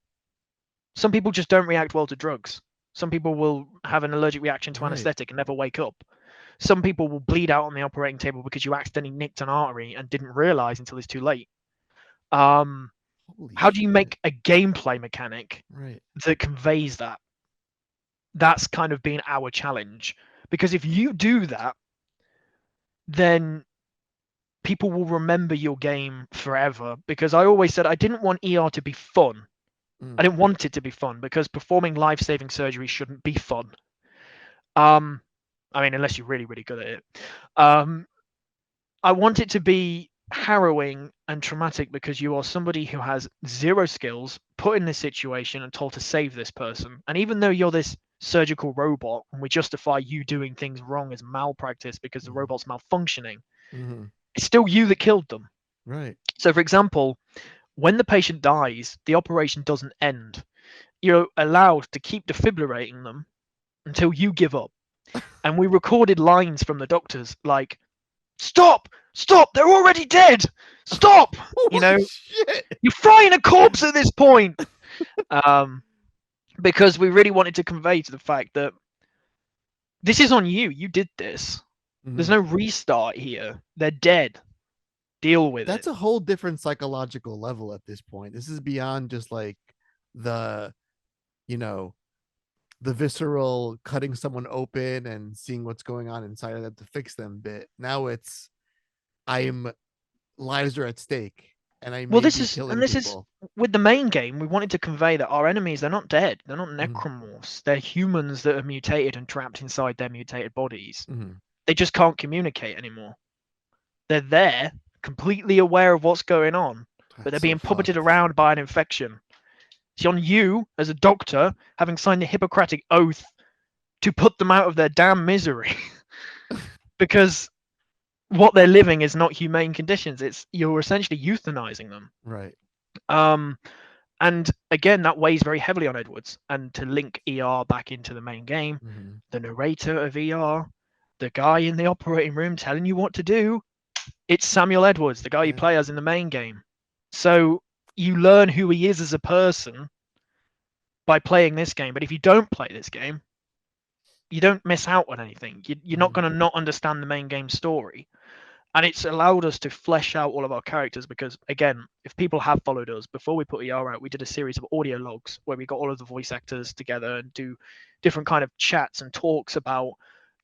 Some people just don't react well to drugs. Some people will have an allergic reaction to Right. anesthetic and never wake up. Some people will bleed out on the operating table because you accidentally nicked an artery and didn't realize until it's too late. Um, Holy how do you shit. make a gameplay mechanic Right. that conveys that? That's kind of been our challenge. Because if you do that, then people will remember your game forever. Because I always said I didn't want ER to be fun. I Mm. didn't want it to be fun, because performing life-saving surgery shouldn't be fun. Um, I mean, unless you're really, really good at it. Um, I want it to be harrowing and traumatic, because you are somebody who has zero skills, put in this situation and told to save this person. And even though you're this surgical robot and we justify you doing things wrong as malpractice because the Mhm. robot's malfunctioning, Mhm. it's still you that killed them. Right. So, for example, when the patient dies, the operation doesn't end. You're allowed to keep defibrillating them until you give up. And we recorded lines from the doctors like, "Stop! Stop! They're already dead! Stop!" You Holy know, shit. "You're frying a corpse at this point." Um, because we really wanted to convey to the fact that this is on you. You did this. There's Mhm. no restart here. They're dead. Deal with it. That's a whole different psychological level at this point. This is beyond just like the, you know, the visceral cutting someone open and seeing what's going on inside of them to fix them bit. Now it's I'm lives are at stake and I Well, may this be is, and killing this is people. with the main game. We wanted to convey that our enemies, they're not dead. They're not Mhm. necromorphs. They're humans that are mutated and trapped inside their mutated bodies. Mhm. They just can't communicate anymore. They're there, completely aware of what's going on, but they're That's so being puppeted fucked. around by an infection. It's on you, as a doctor, having signed the Hippocratic Oath, to put them out of their damn misery. Because what they're living is not humane conditions. It's, you're essentially euthanizing them. Right. Um, and again, that weighs very heavily on Edwards. And to link ER back into the main game, Mhm. the narrator of ER, the guy in the operating room telling you what to do, it's Samuel Edwards, the guy you Yeah. play as in the main game. So you learn who he is as a person by playing this game. But if you don't play this game, you don't miss out on anything. You're not Mhm. going to not understand the main game story. And it's allowed us to flesh out all of our characters, because, again, if people have followed us, before we put ER out, we did a series of audio logs where we got all of the voice actors together and do different kind of chats and talks about,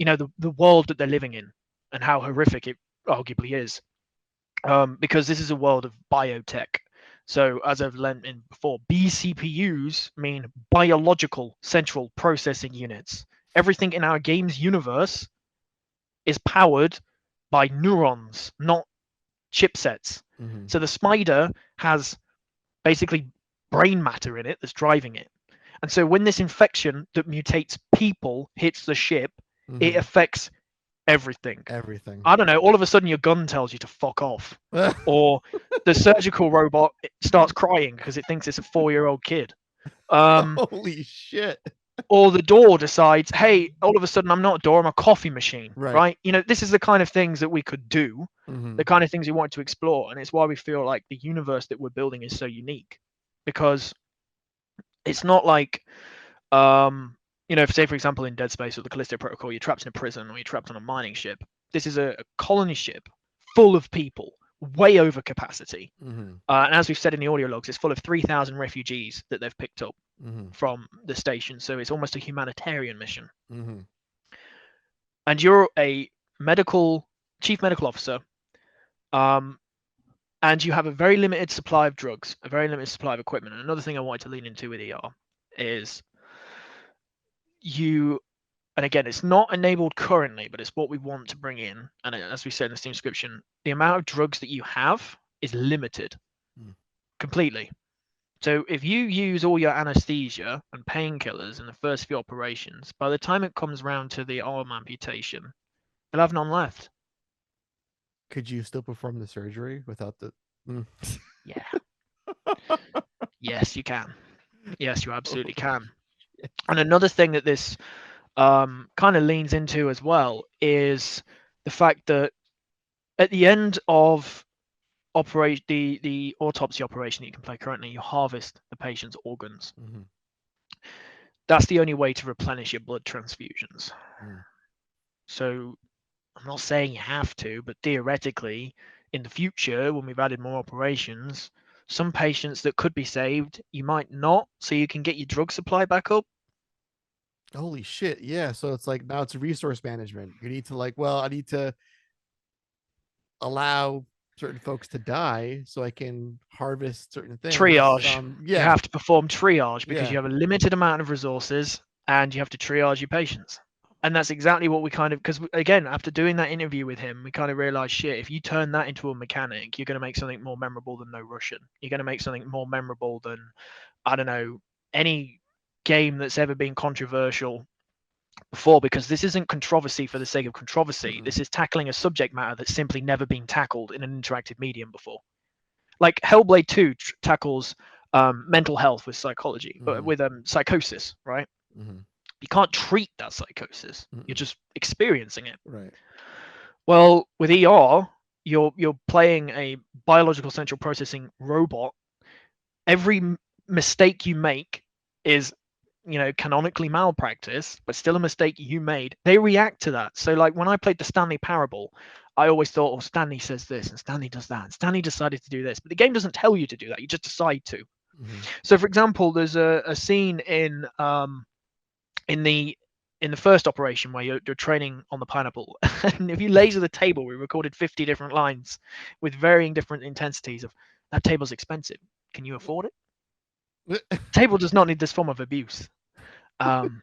the world that they're living in and how horrific it arguably is. Because this is a world of biotech. So, as I've lent in before, BCPUs mean biological central processing units. Everything in our game's universe is powered by neurons, not chipsets. Mhm. So the spider has basically brain matter in it that's driving it. And so when this infection that mutates people hits the ship, it Mhm. affects everything. Everything. I don't know, all of a sudden your gun tells you to fuck off. Or the surgical robot starts crying because it thinks it's a 4-year-old kid. Um, Holy shit. or the door decides, hey, all of a sudden I'm not a door, I'm a coffee machine, Right. right? This is the kind of things that we could do, the Mhm. kind of things we wanted to explore. And it's why we feel like the universe that we're building is so unique, because it's not like, if, say, for example, in Dead Space or the Callisto Protocol, you're trapped in a prison or you're trapped on a mining ship. This is a colony ship full of people, way over capacity. Mhm. And as we've said in the audio logs, it's full of 3,000 refugees that they've picked up Mhm. from the station. So it's almost a humanitarian mission. Mhm. And you're a chief medical officer, um, and you have a very limited supply of drugs, a very limited supply of equipment. And another thing I wanted to lean into with ER is you, and again, it's not enabled currently, but it's what we want to bring in. And as we said in the Steam description, the amount of drugs that you have is limited Mm. completely. So if you use all your anesthesia and painkillers in the first few operations, by the time it comes round to the arm amputation, you'll have none left. Could you still perform the surgery without the? Mm. Yeah. Yes, you can. Yes, you Oh, absolutely can. shit. And another thing that this kind of leans into as well is the fact that at the end of operate the autopsy operation that you can play currently, you harvest the patient's organs. Mhm. That's the only way to replenish your blood transfusions. Mm. So I'm not saying you have to, but theoretically, in the future, when we've added more operations, some patients that could be saved, you might not, so you can get your drug supply back up. Holy shit! Yeah, so it's like now it's resource management. You need to like, well, I need to allow certain folks to die so I can harvest certain things. Triage. You Yeah, have to perform triage because yeah. you have a limited amount of resources and you have to triage your patients. And that's exactly what we kind of, because again, after doing that interview with him, we kind of realized shit, if you turn that into a mechanic, you're going to make something more memorable than No Russian. You're going to make something more memorable than, I don't know, any game that's ever been controversial before, because this isn't controversy for the sake of controversy. Mm-mm. This is tackling a subject matter that's simply never been tackled in an interactive medium before. Like Hellblade 2 tackles mental health with psychology, Mm-hmm. with psychosis, right? Mm-hmm. You can't treat that psychosis. You're Mm-mm. just experiencing it. Right. Well, with ER, you're playing a biological central processing robot. Every mistake you make is, canonically malpractice, but still a mistake you made. They react to that. So like when I played the Stanley Parable, I always thought, oh, Stanley says this and Stanley does that and Stanley decided to do this, but the game doesn't tell you to do that, you just decide to. Mm-hmm. So for example, there's a scene in the in the first operation where you're training on the pineapple, and if you laser the table, we recorded 50 different lines with varying different intensities of, that table's expensive, can you afford it? Table does not need this form of abuse. um,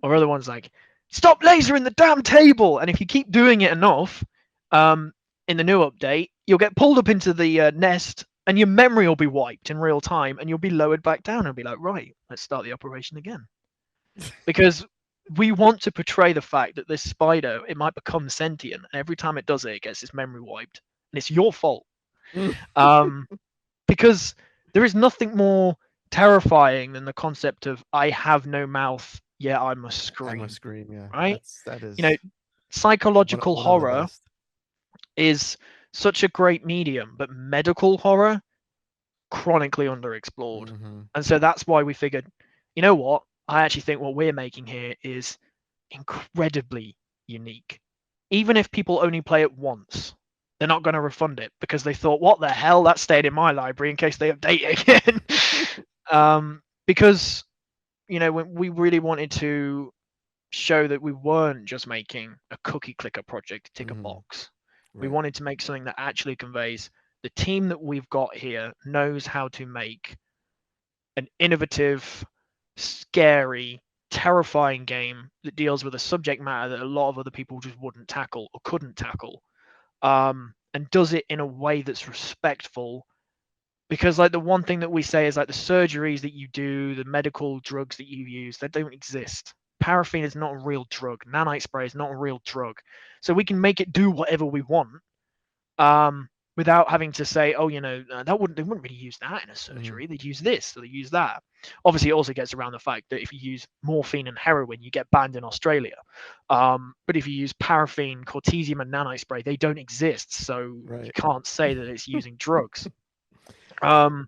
or other ones like, stop lasering the damn table, and if you keep doing it enough, um, in the new update, you'll get pulled up into the nest, and your memory will be wiped in real time, and you'll be lowered back down, and be like, right, let's start the operation again, because we want to portray the fact that this spider, it might become sentient, and every time it does it, it gets its memory wiped, and it's your fault. Um, because there is nothing more terrifying than the concept of, I have no mouth, yet I must I must scream, scream. Yeah, right? that You know, is psychological one of the horror best. is such a great medium, but medical horror, chronically underexplored. Mm-hmm. And so that's why we figured, you know what? I actually think what we're making here is incredibly unique. Even if people only play it once, they're not going to refund it because they thought, what the hell? That stayed in my library in case they update it again. Because, we really wanted to show that we weren't just making a cookie clicker project to tick a Mm-hmm. box. We Right. wanted to make something that actually conveys, the team that we've got here knows how to make an innovative, scary, terrifying game that deals with a subject matter that a lot of other people just wouldn't tackle or couldn't tackle, and does it in a way that's respectful. Because like the one thing that we say is like the surgeries that you do, the medical drugs that you use, they don't exist. Paraffin is not a real drug. Nanite spray is not a real drug. So we can make it do whatever we want, without having to say, oh, they wouldn't really use that in a Mm-hmm. surgery. They'd use this, or they use that. Obviously, it also gets around the fact that if you use morphine and heroin, you get banned in Australia. But if you use paraffin, cortesium, and nanite spray, they don't exist. So you Right. can't say that it's using drugs. Um,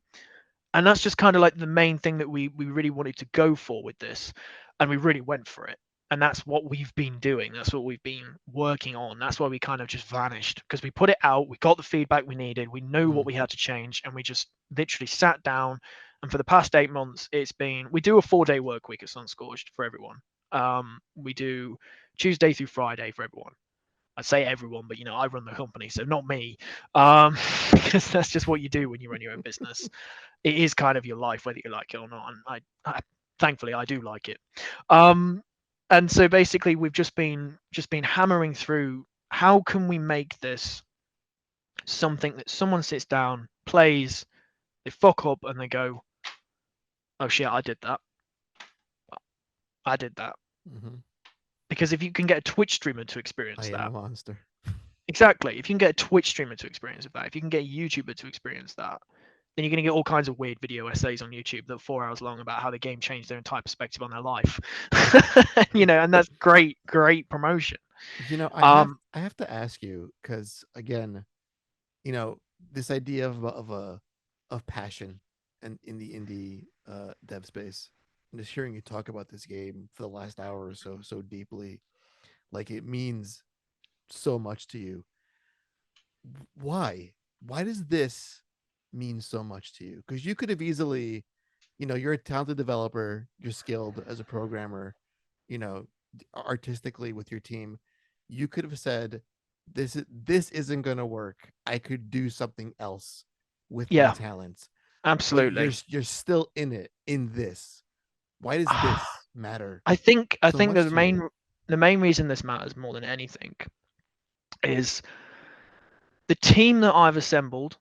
and that's just kind of like the main thing that we really wanted to go for with this, and we really went for it. And that's what we've been doing, that's what we've been working on. That's why we kind of just vanished, because we put it out, we got the feedback we needed, we knew Mm-hmm. what we had to change, and we just literally sat down. And for the past 8 months, we do a 4-day work week at Sunscorched for everyone. We do Tuesday through Friday for everyone. I say everyone, but I run the company, so not me, because that's just what you do when you run your own business. It is kind of your life, whether you like it or not. And I thankfully, I do like it. Um, and so basically, we've just been hammering through, how can we make this something that someone sits down, plays, they fuck up, and they go, "Oh shit, I did that. I did that." Mm-hmm. Because if you can get a Twitch streamer to I experience am a that, monster. Exactly. If you can get a Twitch streamer to experience that, if you can get a YouTuber to experience that, then you're going to get all kinds of weird video essays on YouTube that are 4 hours long about how the game changed their entire perspective on their life. And that's great promotion. I have Um, I have to ask you because again, you know, this idea of passion and in the indie dev space, and just hearing you talk about this game for the last hour or so deeply, like it means so much to you. Why does this mean so much to you? Because you could have easily, you're a talented developer, you're skilled as a programmer, you know artistically with your team. You could have said, this isn't going to work, I could do something else with my yeah, talents. But you're absolutely. you're still in it, in this. Why does this matter I think so that much to you? the main reason this matters more than anything is the team that I've assembled,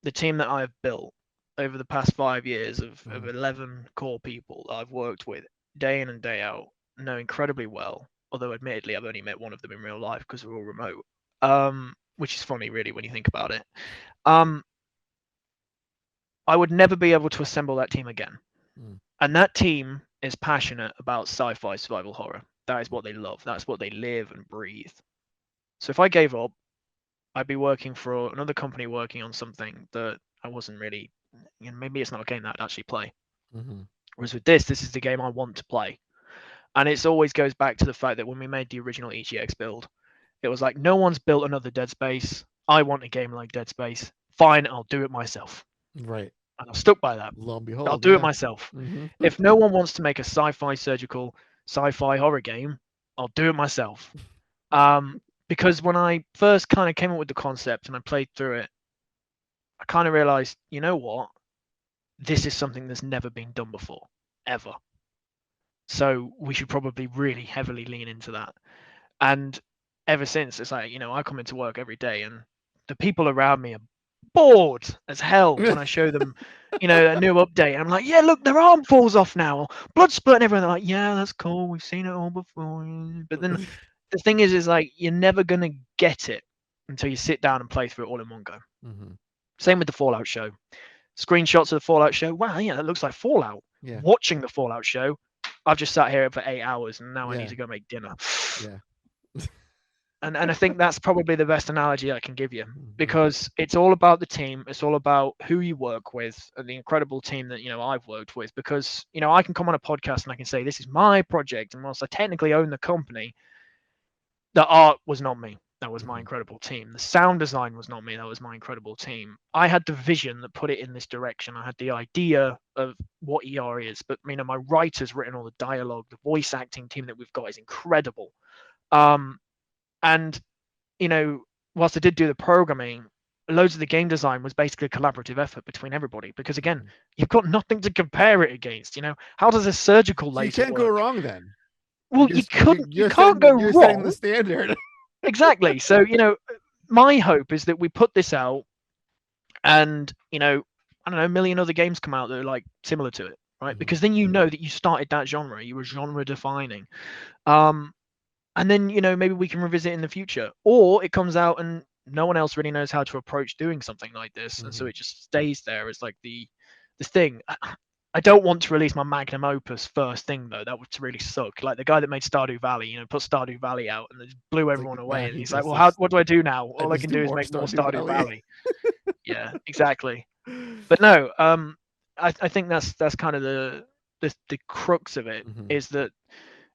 the team that I've built over the past 5 years of Mhm. 11 core people that I've worked with day in and day out, know incredibly well. Although, admittedly, I've only met one of them in real life because we're all remote. Which is funny, really, when you think about it. Um, I would never be able to assemble that team again. Mm. And that team is passionate about sci-fi survival horror. That is what they love. That's what they live and breathe. So if I gave up, I'd be working for another company working on something that I wasn't really, maybe it's not a game that I'd actually play. Mhm. Whereas with this is the game I want to play. And it always goes back to the fact that when we made the original EGX build, it was like, no one's built another Dead Space. I want a game like Dead Space. Fine, I'll do it myself. Right. And I've stuck by that. Lo and I'll behold, do it yeah. myself. Mhm. If no one wants to make a sci-fi surgical, sci-fi horror game, I'll do it myself. Um, because when I first kind of came up with the concept and I played through it, I kind of realized, you know what? This is something that's never been done before, ever. So we should probably really heavily lean into that. And ever since, it's like, I come into work every day and the people around me are bored as hell when I show them, a new update. And I'm like, yeah, look, their arm falls off now, blood spurt and everything. They're like, yeah, that's cool. We've seen it all before. But then the thing is like, you're never going to get it until you sit down and play through it all in one go. Mhm. Same with the Fallout show. Screenshots of the Fallout show. Wow, yeah, that looks like Fallout. Yeah. Watching the Fallout show, I've just sat here for 8 hours and now I need Yeah. to go make dinner. Yeah. And I think that's probably the best analogy I can give you Mhm. because it's all about the team. It's all about who you work with and the incredible team that I've worked with. Because I can come on a podcast and I can say this is my project, and whilst I technically own the company, the art was not me. That was my Mhm. incredible team. The sound design was not me. That was my incredible team. I had the vision that put it in this direction. I had the idea of what ER is, but my writer's written all the dialogue. The voice acting team that we've got is incredible. And you know, whilst I did do the programming, loads of the game design was basically a collaborative effort between everybody. Because again, Mhm. you've got nothing to compare it against. How does a surgical So you laser can't go work? wrong then. Well, you can't go You're setting the wrong. standard. Exactly. So my hope is that we put this out, and I don't know, a million other games come out that are like similar to it, right? Mhm. Because then you know that you started that genre, you were genre defining. Um, and then maybe we can revisit in the future, or it comes out and no one else really knows how to approach doing something like this, and so Mhm. it just stays there as like the thing. I don't want to release my magnum opus first thing though. That would really suck. Like the guy that made Stardew Valley, put Stardew Valley out and just blew It's like, everyone away. now And he he's like, does "Well, how? this. What do I do now? I All I just can do do is more make more Stardew Stardew Valley. Valley." Yeah, exactly. But no, I think that's kind of the crux of it Mhm. is that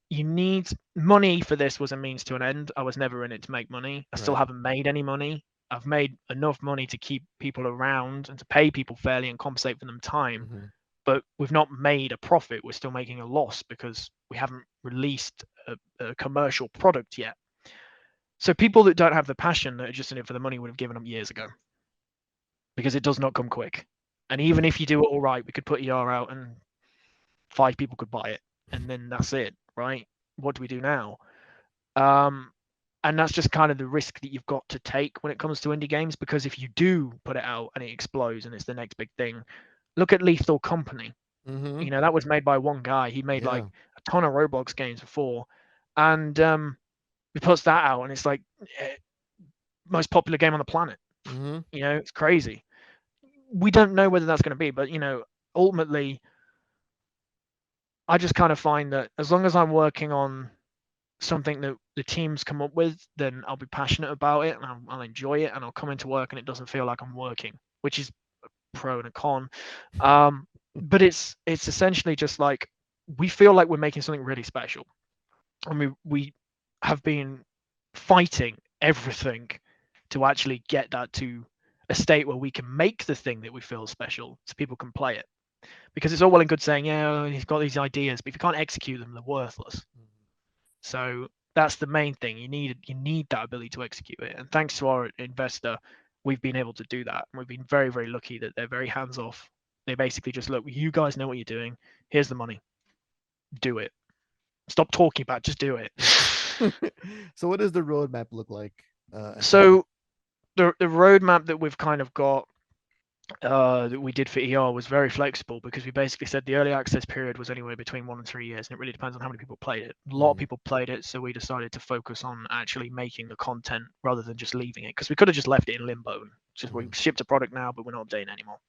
you need money for this was a means to an end. I was never in it to make money. I still Right. haven't made any money. I've made enough money to keep people around and to pay people fairly and compensate for them time, Mhm. but we've not made a profit. We're still making a loss because we haven't released a commercial product yet. So people that don't have the passion that are just in it for the money would have given up years ago because it does not come quick. And even if you do it all right, we could put ER out and 5 people could buy it, and then that's it, right? What do we do now? Um, and that's just kind of the risk that you've got to take when it comes to indie games, because if you do put it out and it explodes and it's the next big thing, look at Lethal Company. Mhm. That was made by one guy. He made like Yeah. a ton of Roblox games before, and he puts that out and it's like most popular game on the planet. Hmm. It's crazy. We don't know whether that's going to be, but ultimately, I just kind of find that as long as I'm working on something that the teams come up with, then I'll be passionate about it and I'll enjoy it, and I'll come into work and it doesn't feel like I'm working, which is a pro and a con. Um, but it's essentially just like we feel like we're making something really special, and we have been fighting everything to actually get that to a state where we can make the thing that we feel special so people can play it. Because it's all well and good saying, yeah, he's got these ideas, but if you can't execute them, they're worthless. So that's the main thing. You need that ability to execute it. And thanks to our investor, we've been able to do that. And we've been very, very lucky that they're very hands off. They basically just look, you guys know what you're doing. Here's the money. Do it. Stop talking about it, just do it. So what does the roadmap look like ahead? So the roadmap that we've kind of got that we did for ER was very flexible, because we basically said the early access period was anywhere between 1 and 3 years, and it really depends on how many people played it. A lot of Mhm. people played it, so we decided to focus on actually making the content rather than just leaving it, because we could have just left it in limbo and just we Mhm. shipped a product now, but we're not updating anymore.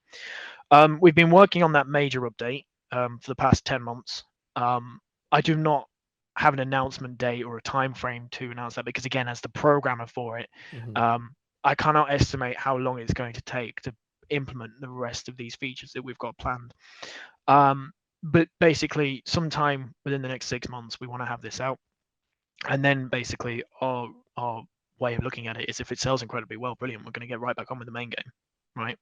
We've been working on that major update for the past 10 months. I do not have an announcement date or a time frame to announce that, because again, as the programmer for it, Mhm. um, I cannot estimate how long it's going to take to implement the rest of these features that we've got planned. Um, but basically, sometime within the next 6 months, we want to have this out, and then basically our way of looking at it is if it sells incredibly well, brilliant. We're going to get right back on with the main game, right?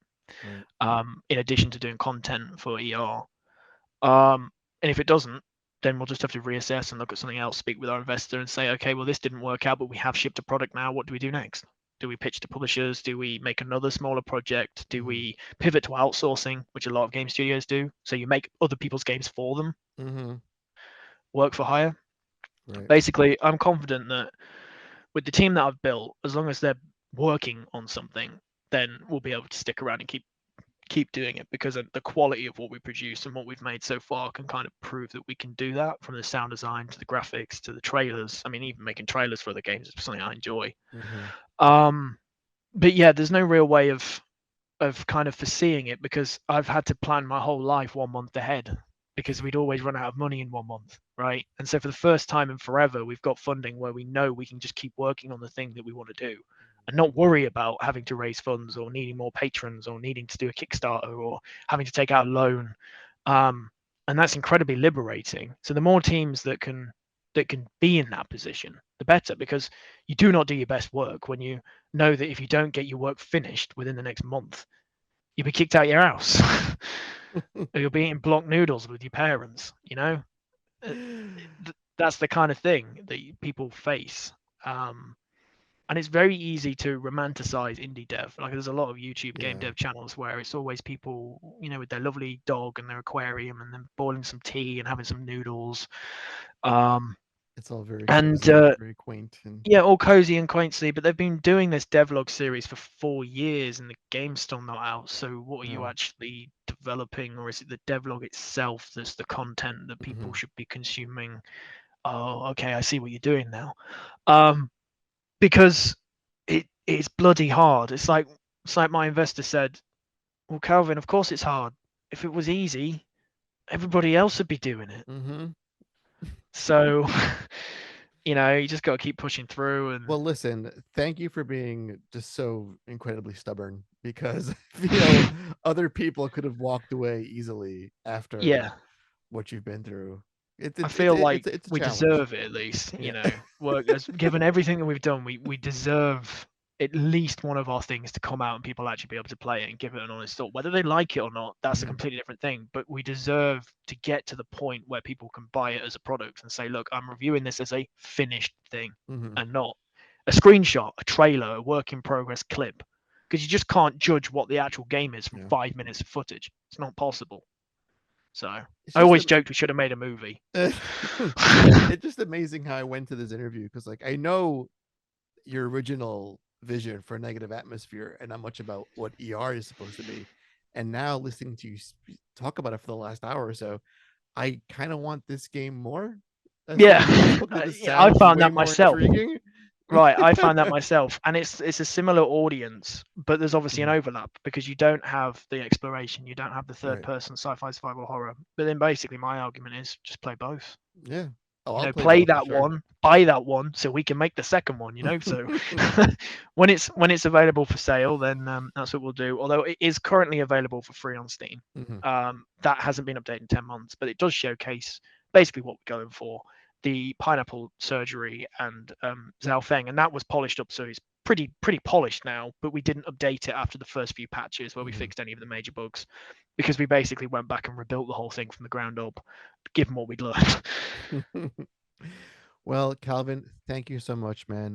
Right. In addition to doing content for ER. And if it doesn't, then we'll just have to reassess and look at something else, speak with our investor and say, okay, well, this didn't work out, but we have shipped a product now. What do we do next? Do we pitch to publishers? Do we make another smaller project? Do Mhm. we pivot to outsourcing, which a lot of game studios do? So you make other people's games for them, Mhm. work for hire. Right. Basically, I'm confident that with the team that I've built, as long as they're working on something, then we'll be able to stick around and keep doing it, because the quality of what we produce and what we've made so far can kind of prove that we can do that, from the sound design to the graphics to the trailers. I mean, even making trailers for other games is something I enjoy. Mhm. um but yeah, there's no real way of kind of foreseeing it, because I've had to plan my whole life 1 month ahead, because we'd always run out of money in 1 month, right? And so for the first time in forever, we've got funding where we know we can just keep working on the thing that we want to do and not worry about having to raise funds or needing more patrons or needing to do a Kickstarter or having to take out a loan. Um, and that's incredibly liberating. So the more teams that can be in that position, the better, because you do not do your best work when you know that if you don't get your work finished within the next month, you'll be kicked out your house or you'll be eating block noodles with your parents. Uh, that's the kind of thing that people face. Um, and it's very easy to romanticize indie dev. Like there's a lot of YouTube game Yeah. dev channels where it's always people, with their lovely dog and their aquarium and then boiling some tea and having some noodles. Um, It's all very and cozy, very quaint, and Yeah, all cozy and quaintly, but they've been doing this devlog series for 4 years and the game's still not out. So what are you no. actually developing, or is it the devlog itself that's the content that people Mhm. should be consuming? Oh, okay, I see what you're doing now. Um, because it's bloody hard. It's like my investor said, well, Calvin, of course it's hard. If it was easy, everybody else would be doing it. Mhm. So, you just got to keep pushing through and Well, listen, thank you for being just so incredibly stubborn, because other people could have walked away easily after yeah. what you've been through. I feel like It's a we challenge. deserve it at least, Yeah. Work as given everything that we've done, we deserve at least one of our things to come out and people actually be able to play it and give it an honest thought. Whether they like it or not, that's a Mhm. completely different thing. But we deserve to get to the point where people can buy it as a product and say, look, I'm reviewing this as a finished thing Mhm. and not a screenshot, a trailer, a work in progress clip. Because you just can't judge what the actual game is from Yeah. 5 minutes of footage. It's not possible. So It's I just always joked we should have made a movie. it's just amazing how I went to this interview, because like I know your original vision for Negative Atmosphere and not much about what ER is supposed to be. And now listening to you talk about it for the last hour or so, I kind of want this game more. As Yeah, a result, because it I sounds found way that more myself. intriguing. Right, I found that myself, and it's a similar audience, but there's obviously an Mhm. overlap because you don't have the exploration, you don't have the third Right. person sci-fi survival horror. But then basically my argument is just play both. Yeah. Oh, You I'll know, play play both for that sure. one, buy that one, so we can make the second one. You know, so when it's available for sale, then that's what we'll do. Although it is currently available for free on Steam, Mhm. that hasn't been updated in 10 months, but it does showcase basically what we're going for: the pineapple surgery and Zhao and that was polished up, so it's pretty polished now. But we didn't update it after the first few patches where we Mhm. fixed any of the major bugs, because we basically went back and rebuilt the whole thing from the ground up, given what we'd learned. Well, Calvin, thank you so much, man.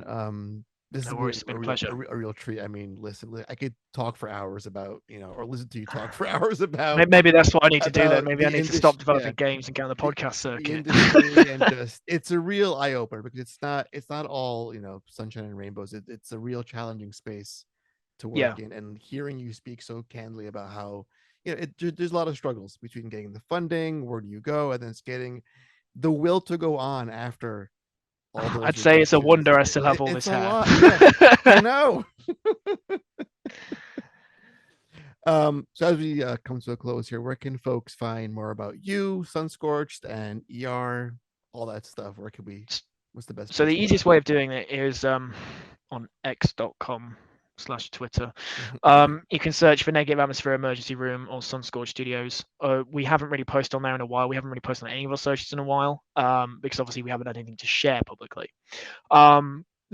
This has No been worries, it's been a pleasure. a real treat. I mean, listen, I could talk for hours about, or listen to you talk for hours Maybe that's what I need to do then. about Maybe I the need to stop industry. Yeah, developing games and get on the podcast the circuit. industry, and just it's a real eye opener because it's not all sunshine and rainbows. It's a real challenging space to Yeah, work in, and hearing you speak so candidly about how there's a lot of struggles between getting the funding, where do you go, and then it's getting the will to go on after all those I'd say it's a rejections. wonder I still have all It's this a hair. lot. Yeah, I know. So as we come to a close here, where can folks find more about you, Sunscorched, and ER, all that stuff? Where can we? What's the best So place the to find easiest way of doing it is on x.com/Twitter. you? You can search for Negative Atmosphere Emergency Room or Sunscorched Studios. We haven't really posted on there in a while. We haven't really posted on any of our socials in a while, because obviously we haven't had anything to share publicly.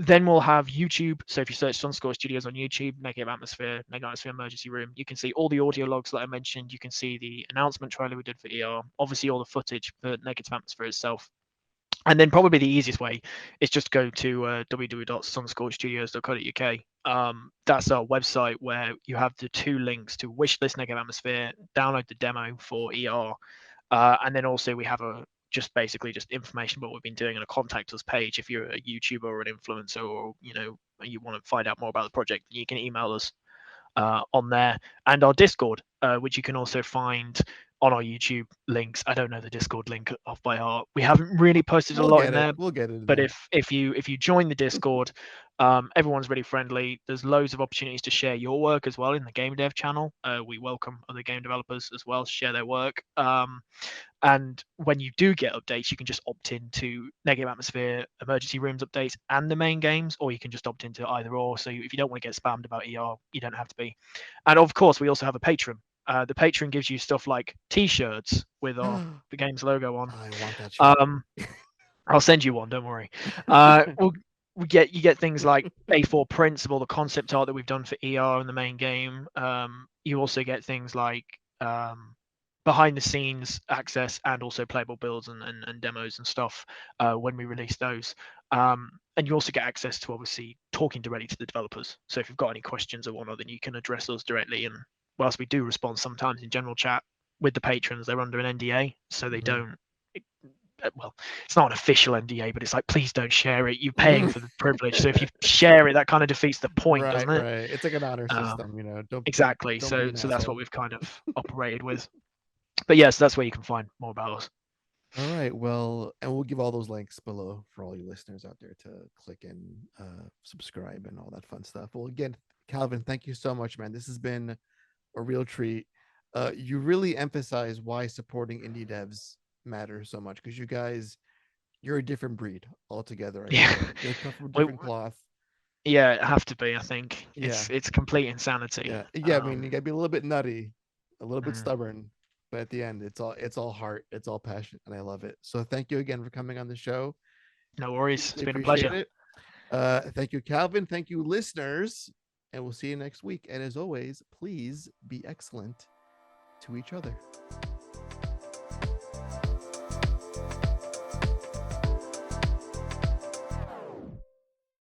Then we'll have YouTube. So if you search Sunscorched Studios on YouTube, Negative Atmosphere Emergency Room, you can see all the audio logs that I mentioned. You can see the announcement trailer we did for ER. Obviously, all the footage for Negative Atmosphere itself. And then probably the easiest way is just go to www.sunscorchedstudios.co.uk. That's our website where you have the two links to wishlist Negative Atmosphere, download the demo for ER, and then also we have a just basically just information about what we've been doing and a contact us page. If you're a YouTuber or an influencer, or you want to find out more about the project, you can email us on there, and our Discord, which you can also find on our YouTube links. I don't know the Discord link off by heart. We haven't really posted a We'll lot get in it. there, We'll get it in but there. if you join the Discord, everyone's really friendly. There's loads of opportunities to share your work as well in the game dev channel. We welcome other game developers as well to share their work. And when you do get updates, you can just opt into Negative Atmosphere Emergency Rooms updates and the main games, or you can just opt into either or. So if you don't want to get spammed about ER, you don't have to be. And of course, we also have a Patreon. The Patreon gives you stuff like T-shirts with the game's logo on. I want that shirt. Um, I'll send you one. Don't worry. You get things like A4 prints of all the concept art that we've done for ER and the main game. You also get things like behind the scenes access and also playable builds and demos and stuff when we release those. And you also get access to obviously talking directly to the developers. So if you've got any questions or whatnot, then you can address us directly. And whilst we do respond sometimes in general chat with the patrons, they're under an NDA, so they Mhm. don't. Well, it's not an official NDA, but it's like, please don't share it. You're paying Mhm. for the privilege. So if you share it, that kind of defeats the point, Right, doesn't it? right. It's like an honor Um, system. exactly. Don't be So an that's what asshole. we've kind of operated with. But yes, that's where you can find more about us. All right. Well, and we'll give all those links below for all you listeners out there to click and subscribe and all that fun stuff. Well, again, Calvin, thank you so much, man. This has been a real treat. You really emphasize why supporting indie devs matters so much because you're a different breed altogether. I Yeah, feel you're cut from a we, different cloth. yeah, it have to be. I think Yeah, it's complete insanity. yeah. I mean, you gotta be a little bit nutty, a little bit Mm, stubborn, but at the end, it's all heart, it's all passion, and I love it. So thank you again for coming on the show. no worries. It's Deeply been a appreciate pleasure. it. Thank you, Calvin. Thank you, listeners, and we'll see you next week. And as always, please be excellent to each other.